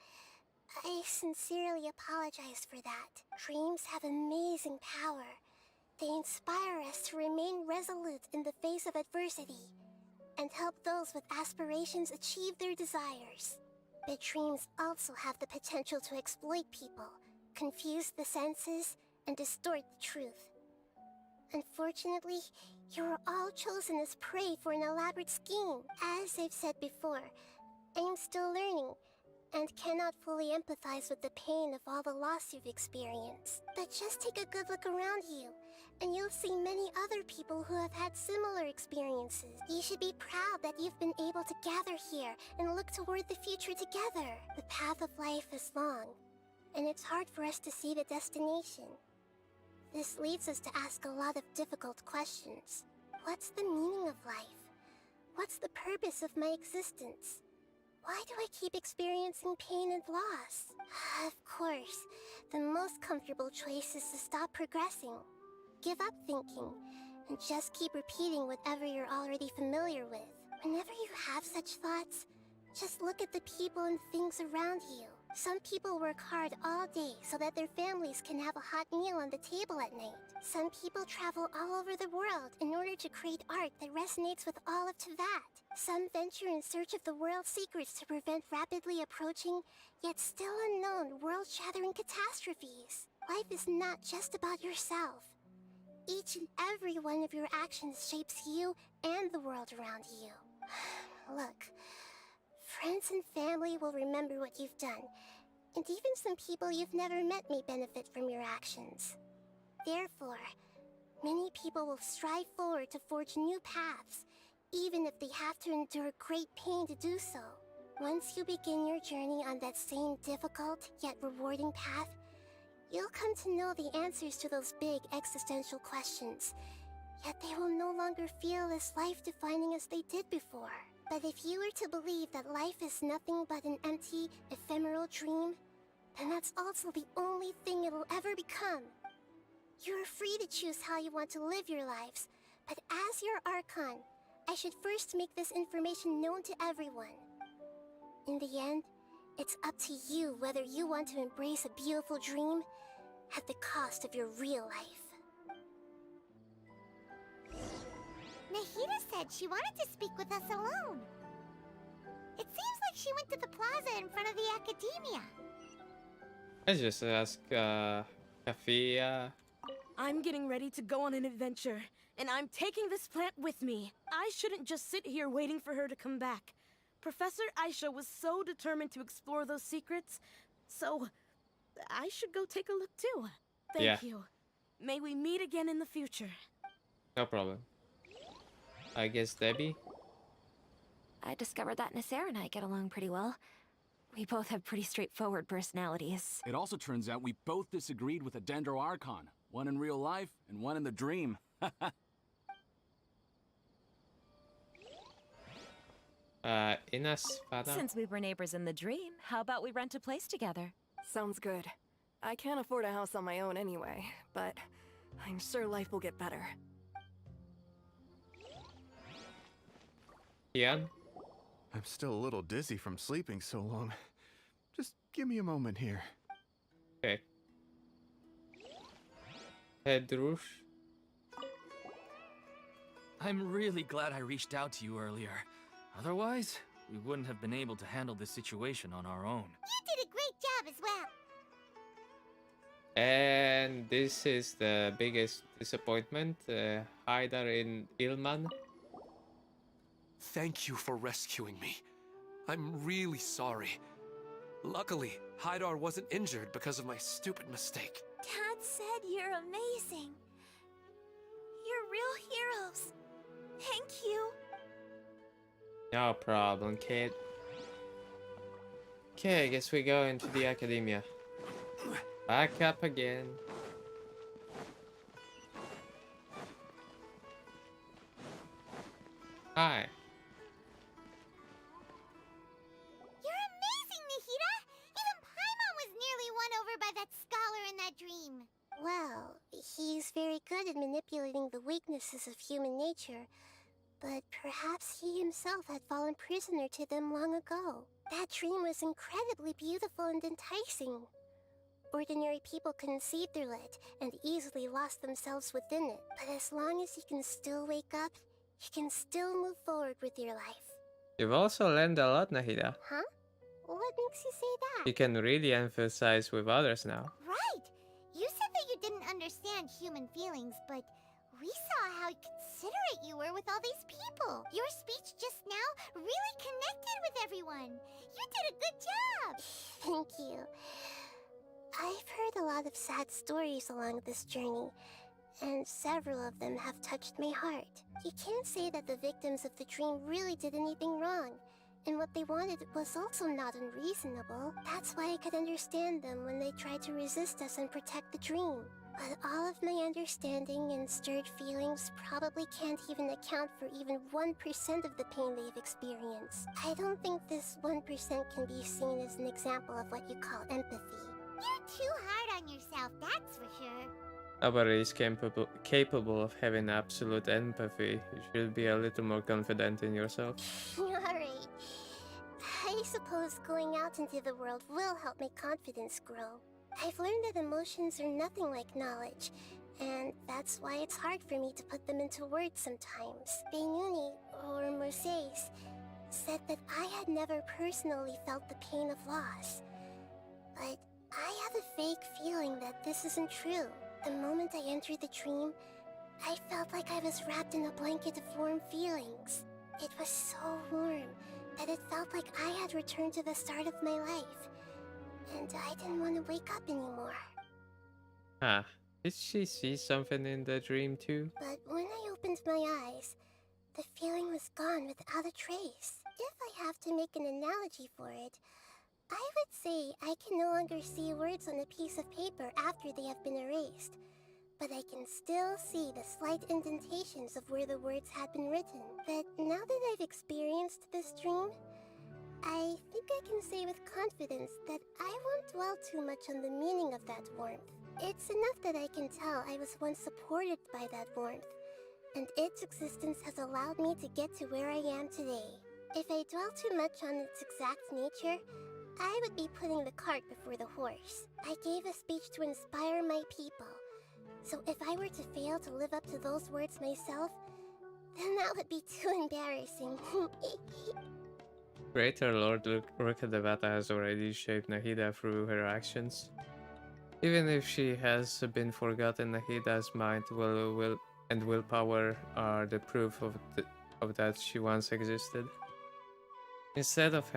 I sincerely apologize for that. Dreams have amazing power. They inspire us to remain resolute in the face of adversity, and help those with aspirations achieve their desires. But dreams also have the potential to exploit people, confuse the senses, and distort the truth. Unfortunately, you are all chosen as prey for an elaborate scheme. As I've said before, I am still learning, and cannot fully empathize with the pain of all the loss you've experienced. But just take a good look around you, and you'll see many other people who have had similar experiences. You should be proud that you've been able to gather here and look toward the future together. The path of life is long, and it's hard for us to see the destination. This leads us to ask a lot of difficult questions. What's the meaning of life? What's the purpose of my existence? Why do I keep experiencing pain and loss? Of course, the most comfortable choice is to stop progressing. Give up thinking, and just keep repeating whatever you're already familiar with. Whenever you have such thoughts, just look at the people and things around you. Some people work hard all day so that their families can have a hot meal on the table at night. Some people travel all over the world in order to create art that resonates with all of Teyvat. Some venture in search of the world's secrets to prevent rapidly approaching, yet still unknown, world-shattering catastrophes. Life is not just about yourself. Each and every one of your actions shapes you and the world around you. Look, friends and family will remember what you've done, and even some people you've never met may benefit from your actions. Therefore, many people will strive forward to forge new paths, even if they have to endure great pain to do so. Once you begin your journey on that same difficult yet rewarding path, you'll come to know the answers to those big existential questions, yet they will no longer feel as life-defining as they did before. But if you were to believe that life is nothing but an empty, ephemeral dream, then that's also the only thing it'll ever become. You're free to choose how you want to live your lives, but as your Archon, I should first make this information known to everyone. In the end, it's up to you whether you want to embrace a beautiful dream at the cost of your real life. Nahida said she wanted to speak with us alone. It seems like she went to the plaza in front of the academia. Let's just ask Kafia. I'm getting ready to go on an adventure, and I'm taking this plant with me. I shouldn't just sit here waiting for her to come back. Professor Aisha was so determined to explore those secrets, so I should go take a look too. Thank you. May we meet again in the future. No problem. I guess Debbie. I discovered that Nasser and I get along pretty well. We both have pretty straightforward personalities. It also turns out we both disagreed with a Dendro Archon. One in real life, and one in the dream. Inas, Fada. Since we were neighbors in the dream, how about we rent a place together? Sounds good. I can't afford a house on my own anyway, but I'm sure life will get better. Ian? I'm still a little dizzy from sleeping so long. Just give me a moment here. Okay. Hedrush? I'm really glad I reached out to you earlier. Otherwise, we wouldn't have been able to handle this situation on our own. You did a great job as well. And this is the biggest disappointment. Haidar in Ilman. Thank you for rescuing me. I'm really sorry. Luckily, Haidar wasn't injured because of my stupid mistake. Dad said you're amazing. You're real heroes. Thank you. No problem, kid. Okay, I guess we go into the academia. Back up again. Hi. You're amazing, Nahida! Even Paimon was nearly won over by that scholar in that dream. Well, he's very good at manipulating the weaknesses of human nature, but perhaps he himself had fallen prisoner to them long ago. That dream was incredibly beautiful and enticing. Ordinary people couldn't see through it and easily lost themselves within it. But as long as you can still wake up, you can still move forward with your life. You've also learned a lot, Nahida. Huh? What makes you say that? You can really emphasize with others now. Right! You said that you didn't understand human feelings, but we saw how considerate you were with all these people. Your speech just now really connected with everyone. You did a good job! Thank you. I've heard a lot of sad stories along this journey, and several of them have touched my heart. You can't say that the victims of the dream really did anything wrong, and what they wanted was also not unreasonable. That's why I could understand them when they tried to resist us and protect the dream. But all of my understanding and stirred feelings probably can't even account for even 1% of the pain they've experienced. I don't think this 1% can be seen as an example of what you call empathy. You're too hard on yourself, that's for sure. Nobody is capable of having absolute empathy. You should be a little more confident in yourself. Alright. I suppose going out into the world will help my confidence grow. I've learned that emotions are nothing like knowledge, and that's why it's hard for me to put them into words sometimes. Beinuni, or Moses, said that I had never personally felt the pain of loss. But I have a vague feeling that this isn't true. The moment I entered the dream, I felt like I was wrapped in a blanket of warm feelings. It was so warm that it felt like I had returned to the start of my life. And I didn't want to wake up anymore. Ah, did she see something in the dream too? But when I opened my eyes, the feeling was gone without a trace. If I have to make an analogy for it, I would say I can no longer see words on a piece of paper after they have been erased, but I can still see the slight indentations of where the words had been written. But now that I've experienced this dream, I think I can say with confidence that I won't dwell too much on the meaning of that warmth. It's enough that I can tell I was once supported by that warmth, and its existence has allowed me to get to where I am today. If I dwell too much on its exact nature, I would be putting the cart before the horse. I gave a speech to inspire my people, so if I were to fail to live up to those words myself, then that would be too embarrassing. Greater Lord Rukkhadevata has already shaped Nahida through her actions. Even if she has been forgotten, Nahida's mind, will and willpower are the proof of that she once existed. Instead of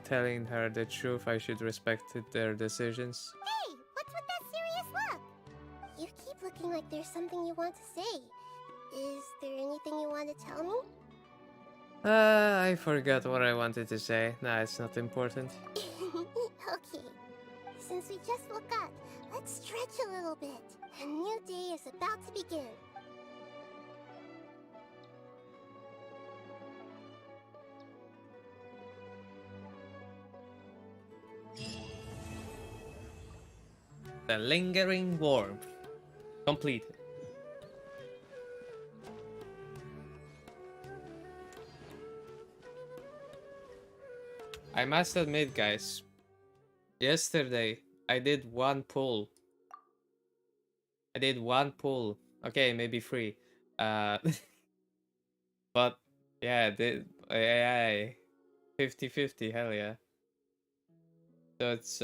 telling her the truth, I should respect their decisions. Hey, what's with that serious look? You keep looking like there's something you want to say. Is there anything you want to tell me? I forgot what I wanted to say. Nah, it's not important. Okay. Since we just woke up, let's stretch a little bit. A new day is about to begin. The lingering warmth. Completed. I must admit, guys, yesterday I did one pull. I did one pull. Okay, maybe three. Uh, but yeah, I 50-50, hell yeah. So it's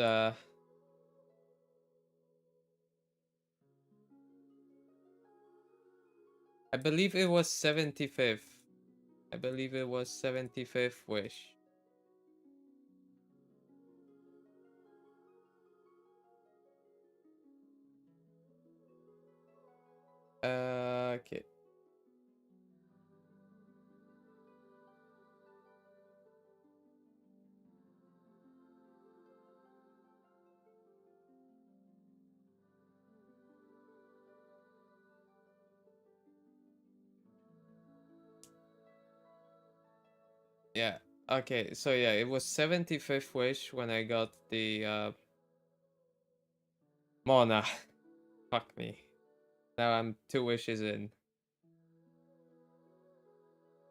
I believe it was 75th. I believe it was 75th wish. Okay. Yeah. Okay, so yeah, it was 75th wish when I got the Mona. Fuck me. Now I'm 2 wishes in.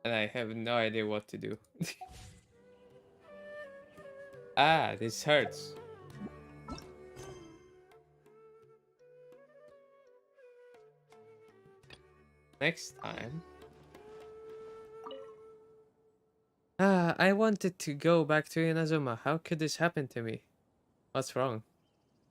And I have no idea what to do. Ah, this hurts. Next time. Ah, I wanted to go back to Inazuma. How could this happen to me? What's wrong?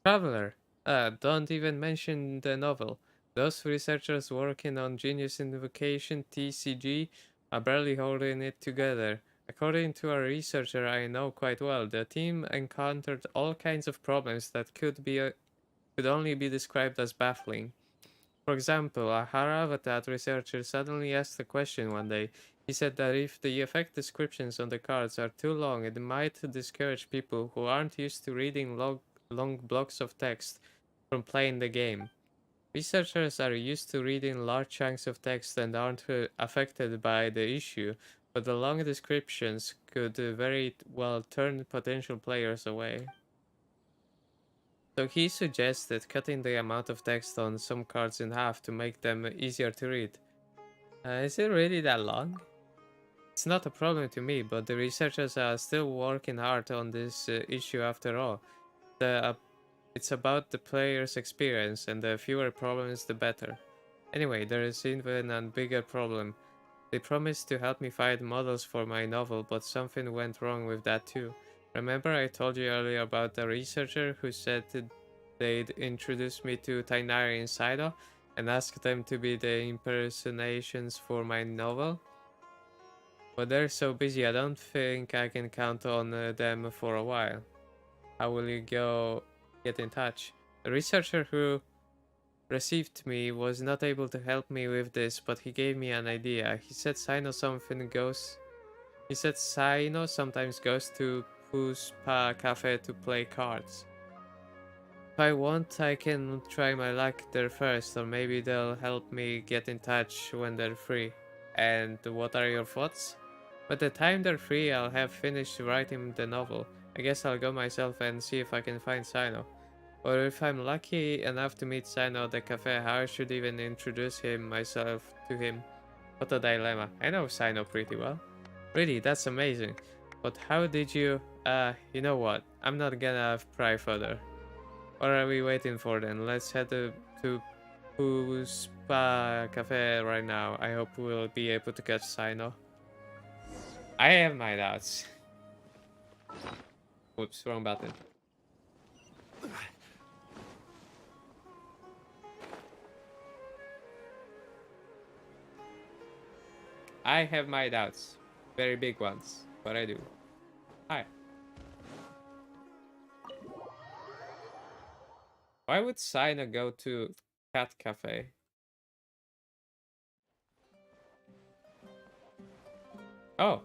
Traveler. Don't even mention the novel. Those researchers working on Genius Invocation TCG are barely holding it together. According to a researcher I know quite well, the team encountered all kinds of problems that could only be described as baffling. For example, a Haravatat researcher suddenly asked a question one day. He said that if the effect descriptions on the cards are too long, it might discourage people who aren't used to reading long blocks of text from playing the game. Researchers are used to reading large chunks of text and aren't affected by the issue, but the long descriptions could very well turn potential players away. So he suggested cutting the amount of text on some cards in half to make them easier to read. Is it really that long? It's not a problem to me, but the researchers are still working hard on this issue after all. It's about the player's experience, and the fewer problems the better. Anyway, there is even a bigger problem. They promised to help me find models for my novel, but something went wrong with that too. Remember I told you earlier about the researcher who said they'd introduce me to Tainari and Saido and ask them to be the impersonations for my novel? But they're so busy, I don't think I can count on them for a while. How will you get in touch? The researcher who received me was not able to help me with this, but he gave me an idea. He said Saino sometimes goes to Puspa Cafe to play cards. If I want, I can try my luck there first, or maybe they'll help me get in touch when they're free. And what are your thoughts? By the time they're free, I'll have finished writing the novel. I guess I'll go myself and see if I can find Sino. Or if I'm lucky enough to meet Sino at the cafe, how I should even introduce myself to him. What a dilemma. I know Sino pretty well. Really, that's amazing. But how did you... you know what? I'm not gonna pry further. What are we waiting for then? Let's head to Puspa Cafe right now. I hope we'll be able to catch Sino. I have my doubts. Whoops, wrong button. I have my doubts. Very big ones, but I do. Hi. Why would Sina go to Cat Cafe? Oh,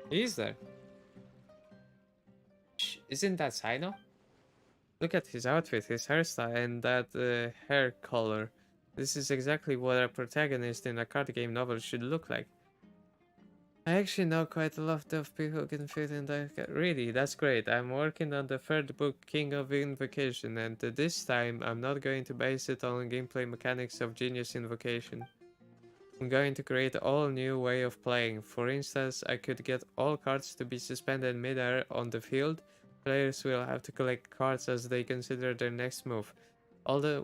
he's there. Isn't that Sino? Look at his outfit, his hairstyle, and that hair color. This is exactly what a protagonist in a card game novel should look like. I actually know quite a lot of people who can fit in that. Really, that's great. I'm working on the third book, King of Invocation, and this time I'm not going to base it on gameplay mechanics of Genius Invocation. I'm going to create a all new way of playing. For instance, I could get all cards to be suspended mid-air on the field. Players will have to collect cards as they consider their next move, all the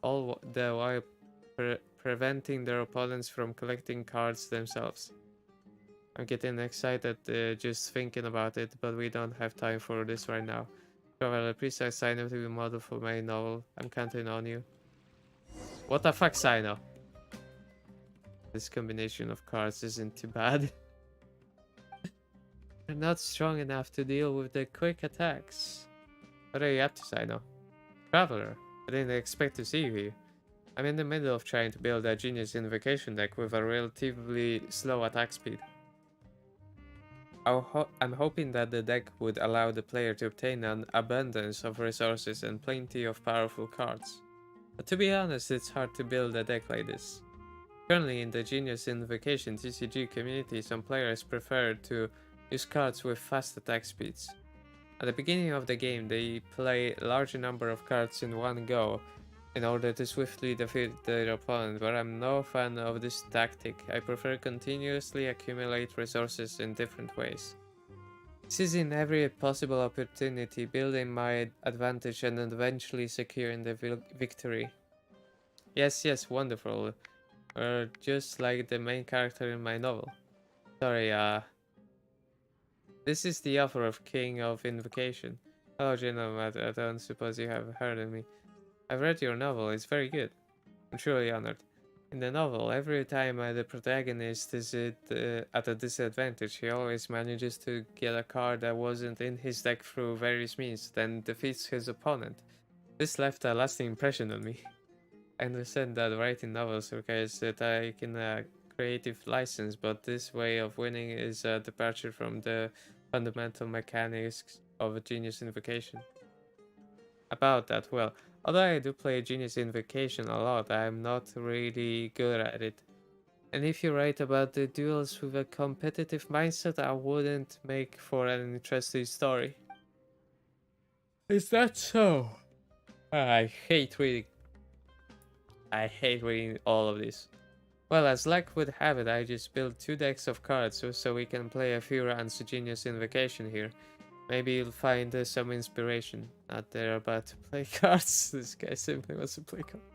while preventing their opponents from collecting cards themselves. I'm getting excited just thinking about it, but we don't have time for this right now. Traveler, please sign up to be model for my novel. I'm counting on you. What the fuck, Sino? This combination of cards isn't too bad. They're not strong enough to deal with the quick attacks. What are you up to, Sino? Traveler, I didn't expect to see you here. I'm in the middle of trying to build a Genius Invocation deck with a relatively slow attack speed. I'm hoping that the deck would allow the player to obtain an abundance of resources and plenty of powerful cards. But to be honest, it's hard to build a deck like this. Currently in the Genius Invocation TCG community, some players prefer to use cards with fast attack speeds. At the beginning of the game, they play a large number of cards in one go in order to swiftly defeat their opponent, but I'm no fan of this tactic. I prefer continuously accumulate resources in different ways. Seizing every possible opportunity, building my advantage and eventually securing the victory. Yes, wonderful. Just like the main character in my novel. Sorry, this is the author of King of Invocation. Hello, gentlemen, I don't suppose you have heard of me. I've read your novel, it's very good. I'm truly honored. In the novel, every time the protagonist is at a disadvantage, he always manages to get a card that wasn't in his deck through various means, then defeats his opponent. This left a lasting impression on me. I understand that writing novels requires taking a creative license, but this way of winning is a departure from the fundamental mechanics of a Genius Invocation. About that, well, although I do play Genius Invocation a lot, I'm not really good at it. And if you write about the duels with a competitive mindset, I wouldn't make for an interesting story. Is that so? I hate reading all of this. Well, as luck would have it, I just built 2 decks of cards so we can play a few rounds of Genius Invocation here. Maybe you'll find some inspiration. Not there about to play cards. This guy simply wants to play cards.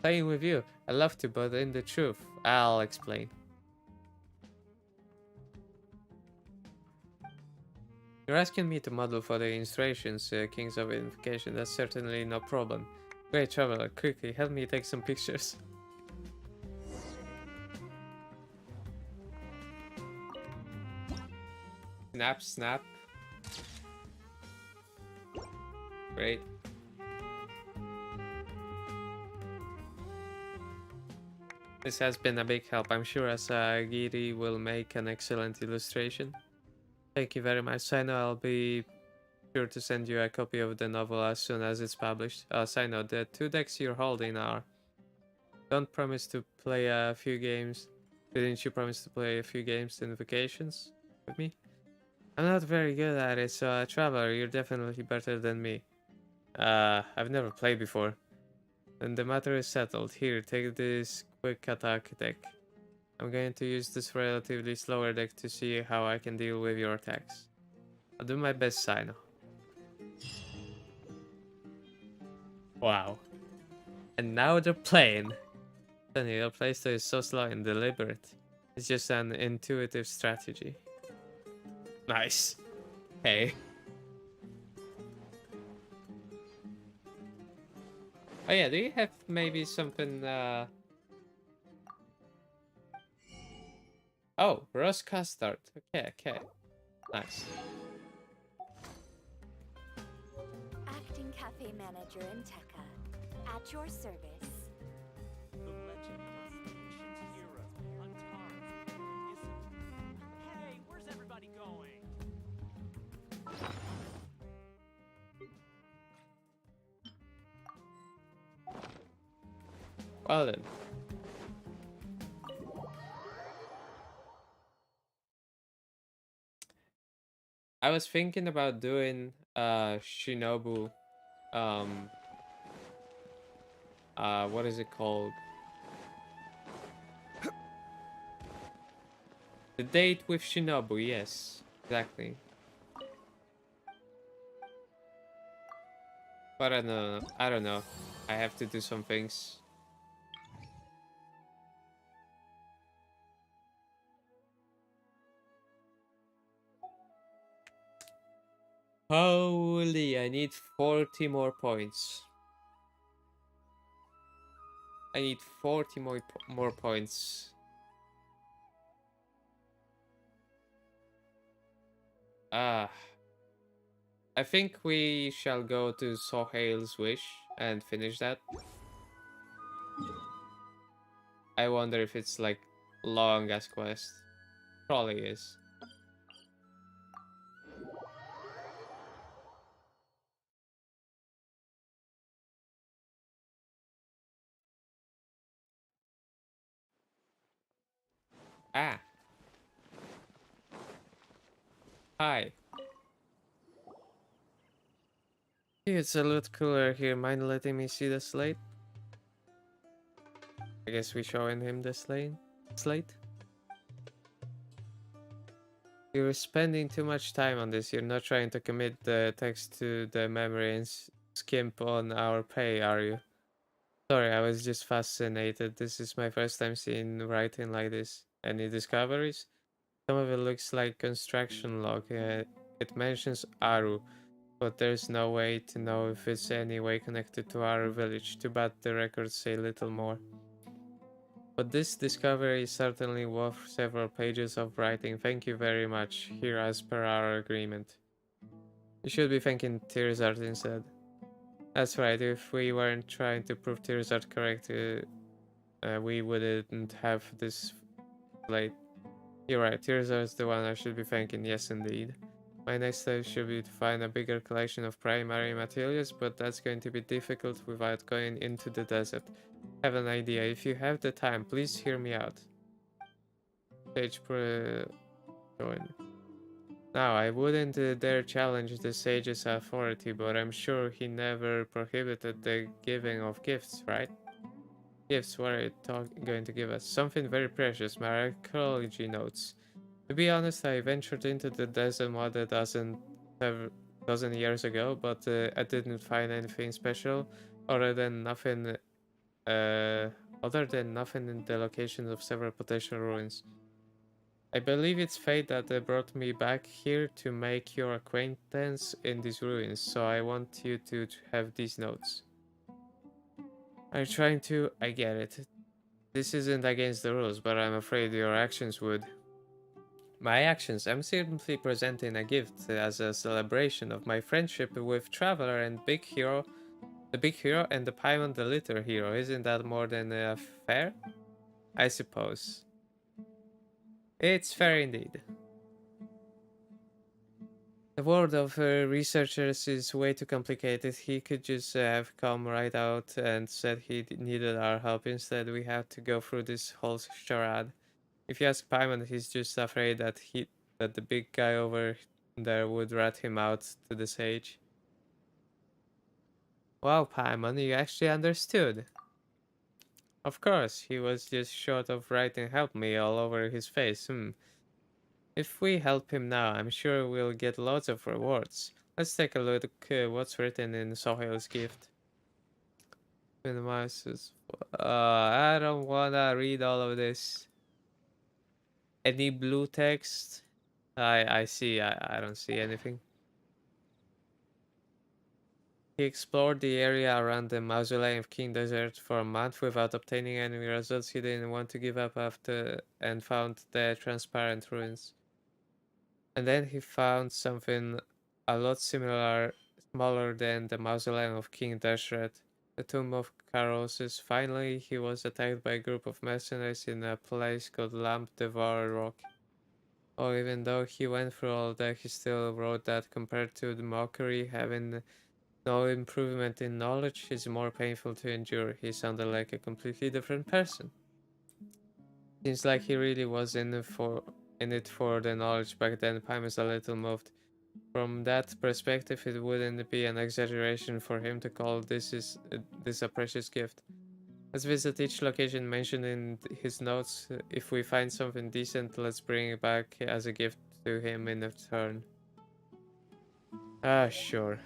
Playing with you. I love to, but in the truth, I'll explain. You're asking me to model for the illustrations, Kings of Invocation. That's certainly no problem. Great Traveler, quickly, help me take some pictures. Snap, snap. Great. This has been a big help. I'm sure Asagiri will make an excellent illustration. Thank you very much, Sino. I'll be sure to send you a copy of the novel as soon as it's published. Sino, the 2 decks you're holding are... Don't promise to play a few games. Didn't you promise to play a few games in vacations with me? I'm not very good at it, so Traveler, you're definitely better than me. I've never played before. Then the matter is settled. Here, take this quick attack deck. I'm going to use this relatively slower deck to see how I can deal with your attacks. I'll do my best, Sino. Wow. And now they're playing. Funny, your playstyle is so slow and deliberate. It's just an intuitive strategy. Nice. Hey. Oh yeah, do you have maybe something, Oh, Rose Custard. Okay. Nice. Acting cafe manager in Tekka. At your service. The legend of the ancient hero, Antara, Well then. I was thinking about doing Shinobu um what is it called? The date with Shinobu, yes. Exactly. But I don't know. I don't know. I have to do some things. Holy, I need 40 more points. I need 40 more points. Ah. I think we shall go to Sohail's wish and finish that. I wonder if it's like long as quest. Probably is. Ah. Hi. It's a lot cooler here. Mind letting me see the slate? I guess we showing him the slate. You're spending too much time on this. You're not trying to commit the text to the memory and skimp on our pay, are you? Sorry, I was just fascinated. This is my first time seeing writing like this. Any discoveries? Some of it looks like construction log. It mentions Aru, but there's no way to know if it's any way connected to Aru village. Too bad the records say little more. But this discovery is certainly worth several pages of writing. Thank you very much. Here as per our agreement. You should be thanking Tearsart instead. That's right, if we weren't trying to prove Tearsart correct, we wouldn't have this late. You're right, Tearsart's the one I should be thanking, yes indeed. My next step should be to find a bigger collection of primary materials, but that's going to be difficult without going into the desert. Have an idea. If you have the time, please hear me out. Sage join. Now, I wouldn't dare challenge the sage's authority, but I'm sure he never prohibited the giving of gifts, right? Gifts, what are you going to give us? Something very precious, my archaeology notes. To be honest, I ventured into the desert more than dozen years ago, but I didn't find anything special other than nothing in the locations of several potential ruins. I believe it's fate that brought me back here to make your acquaintance in these ruins, so I want you to have these notes. I'm trying to... I get it. This isn't against the rules, but I'm afraid your actions would. My actions? I'm simply presenting a gift as a celebration of my friendship with Traveler and Big Hero, the Big Hero and the Paimon the Little Hero. Isn't that more than fair? I suppose. It's fair indeed. The world of researchers is way too complicated. He could just have come right out and said he needed our help. Instead, we have to go through this whole charade. If you ask Paimon, he's just afraid that the big guy over there would rat him out to the sage. Wow, Paimon, you actually understood. Of course, he was just short of writing help me all over his face. If we help him now, I'm sure we'll get lots of rewards. Let's take a look at what's written in Sohail's gift. Minimizes. I don't wanna read all of this. Any blue text? I see. I don't see anything. He explored the area around the mausoleum of King Desert for a month without obtaining any results. He didn't want to give up after and found the transparent ruins. And then he found something a lot smaller than the mausoleum of King Dashret, the tomb of Carossus. Finally, he was attacked by a group of mercenaries in a place called Lamp Devourer Rock. Oh, even though he went through all that, he still wrote that compared to the mockery, having No improvement in knowledge is more painful to endure. He sounded like a completely different person. Seems like he really was in it for the knowledge back then. Pym is a little moved. From that perspective, it wouldn't be an exaggeration for him to call this a precious gift. Let's visit each location mentioned in his notes. If we find something decent, let's bring it back as a gift to him in return. Ah, sure.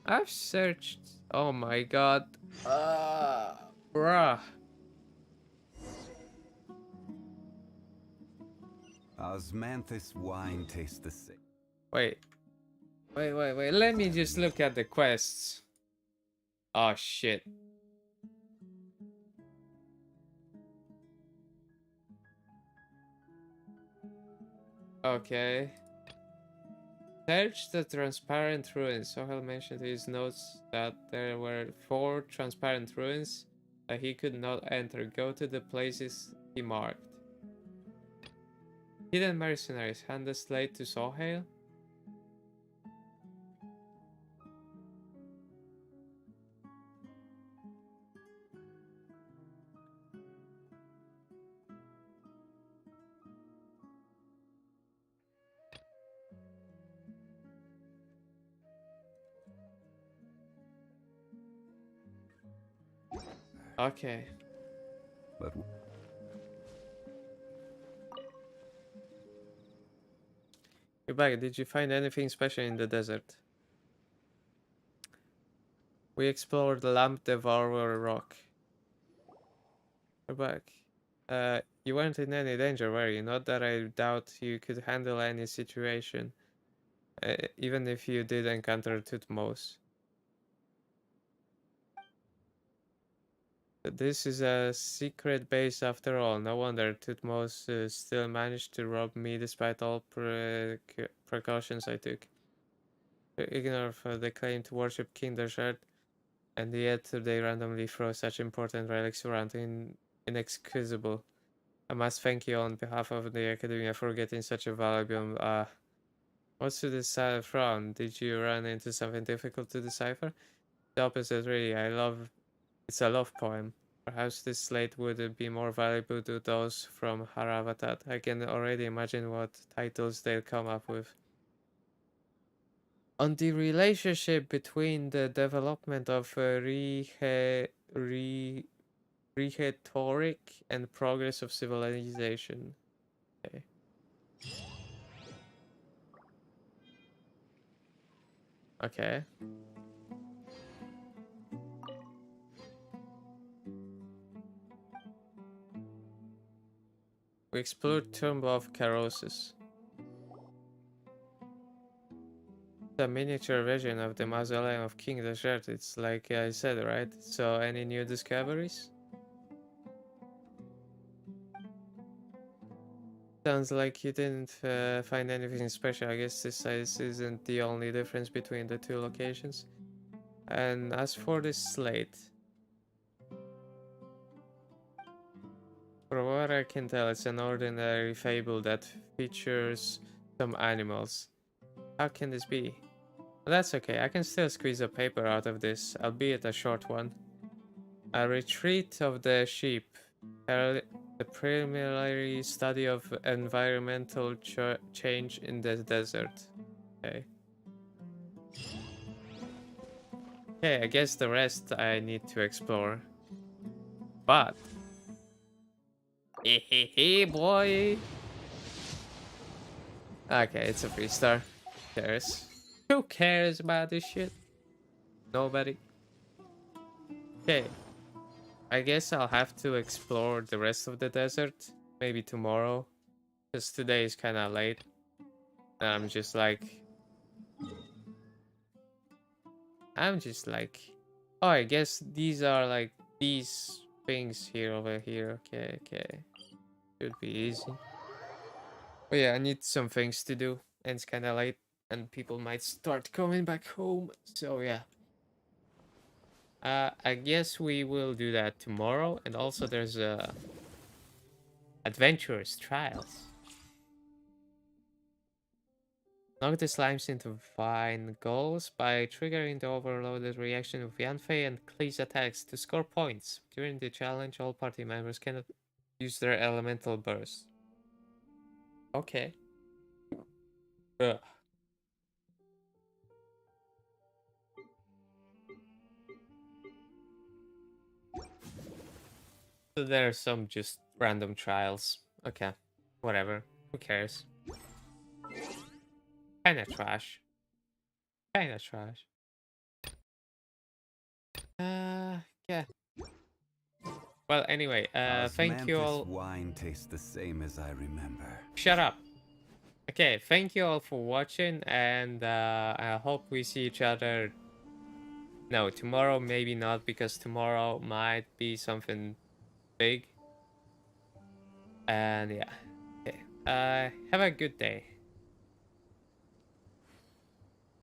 I've searched. Oh my god. Bruh. Osmanthus wine tastes the same. Wait. Wait. Let me just look at the quests. Oh shit. Okay. Search the transparent ruins. Sohel mentioned in his notes that there were 4 transparent ruins that he could not enter. Go to the places he marked. Hidden mercenaries. Hand the slate to Sohail. Okay. But You're back. Did you find anything special in the desert? We explored the Lamp Devourer Rock. You're back. You weren't in any danger, were you? Not that I doubt you could handle any situation, even if you did encounter Tutmos. This is a secret base after all. No wonder Tutmos still managed to rob me despite all precautions I took. Ignore for the claim to worship King Deshret, and yet they randomly throw such important relics around inexcusable. I must thank you on behalf of the Academia for getting such a valuable. What's to decipher from? Did you run into something difficult to decipher? The opposite, really. It's a love poem. Perhaps this slate would be more valuable to those from Haravatat. I can already imagine what titles they'll come up with. On the relationship between the development of rhetoric and progress of civilization. Okay. Okay. We explored Tomb of Carosis. A miniature version of the mausoleum of King Deshret. It's like I said, right? So, any new discoveries? Sounds like you didn't find anything special. I guess this size isn't the only difference between the two locations. And as for this slate, from what I can tell, it's an ordinary fable that features some animals. How can this be? Well, that's okay, I can still squeeze a paper out of this, albeit a short one. A retreat of the sheep. The preliminary study of environmental change in the desert. Okay. Okay, I guess the rest I need to explore. But... Hey, boy! Okay, it's a 3-star. Who cares? Who cares about this shit? Nobody. Okay. I guess I'll have to explore the rest of the desert. Maybe tomorrow. Because today is kind of late. And I'm just like... Oh, I guess these are like these things here over here. Okay. Should be easy. But yeah, I need some things to do. And it's kind of late. And people might start coming back home. So yeah. I guess we will do that tomorrow. And also there's adventurous trials. Knock the slimes into fine goals by triggering the overloaded reaction of Yanfei and Klee's attacks to score points. During the challenge, all party members cannot use their elemental burst. Okay. Ugh. So there are some just random trials. Okay. Whatever. Who cares? Kinda trash. Kinda trash. Yeah. Well, anyway, thank you all. Wine tastes the same as I remember. Shut up. Okay, thank you all for watching, and I hope we see each other. No, tomorrow maybe not, because tomorrow might be something big. And yeah, okay. Have a good day.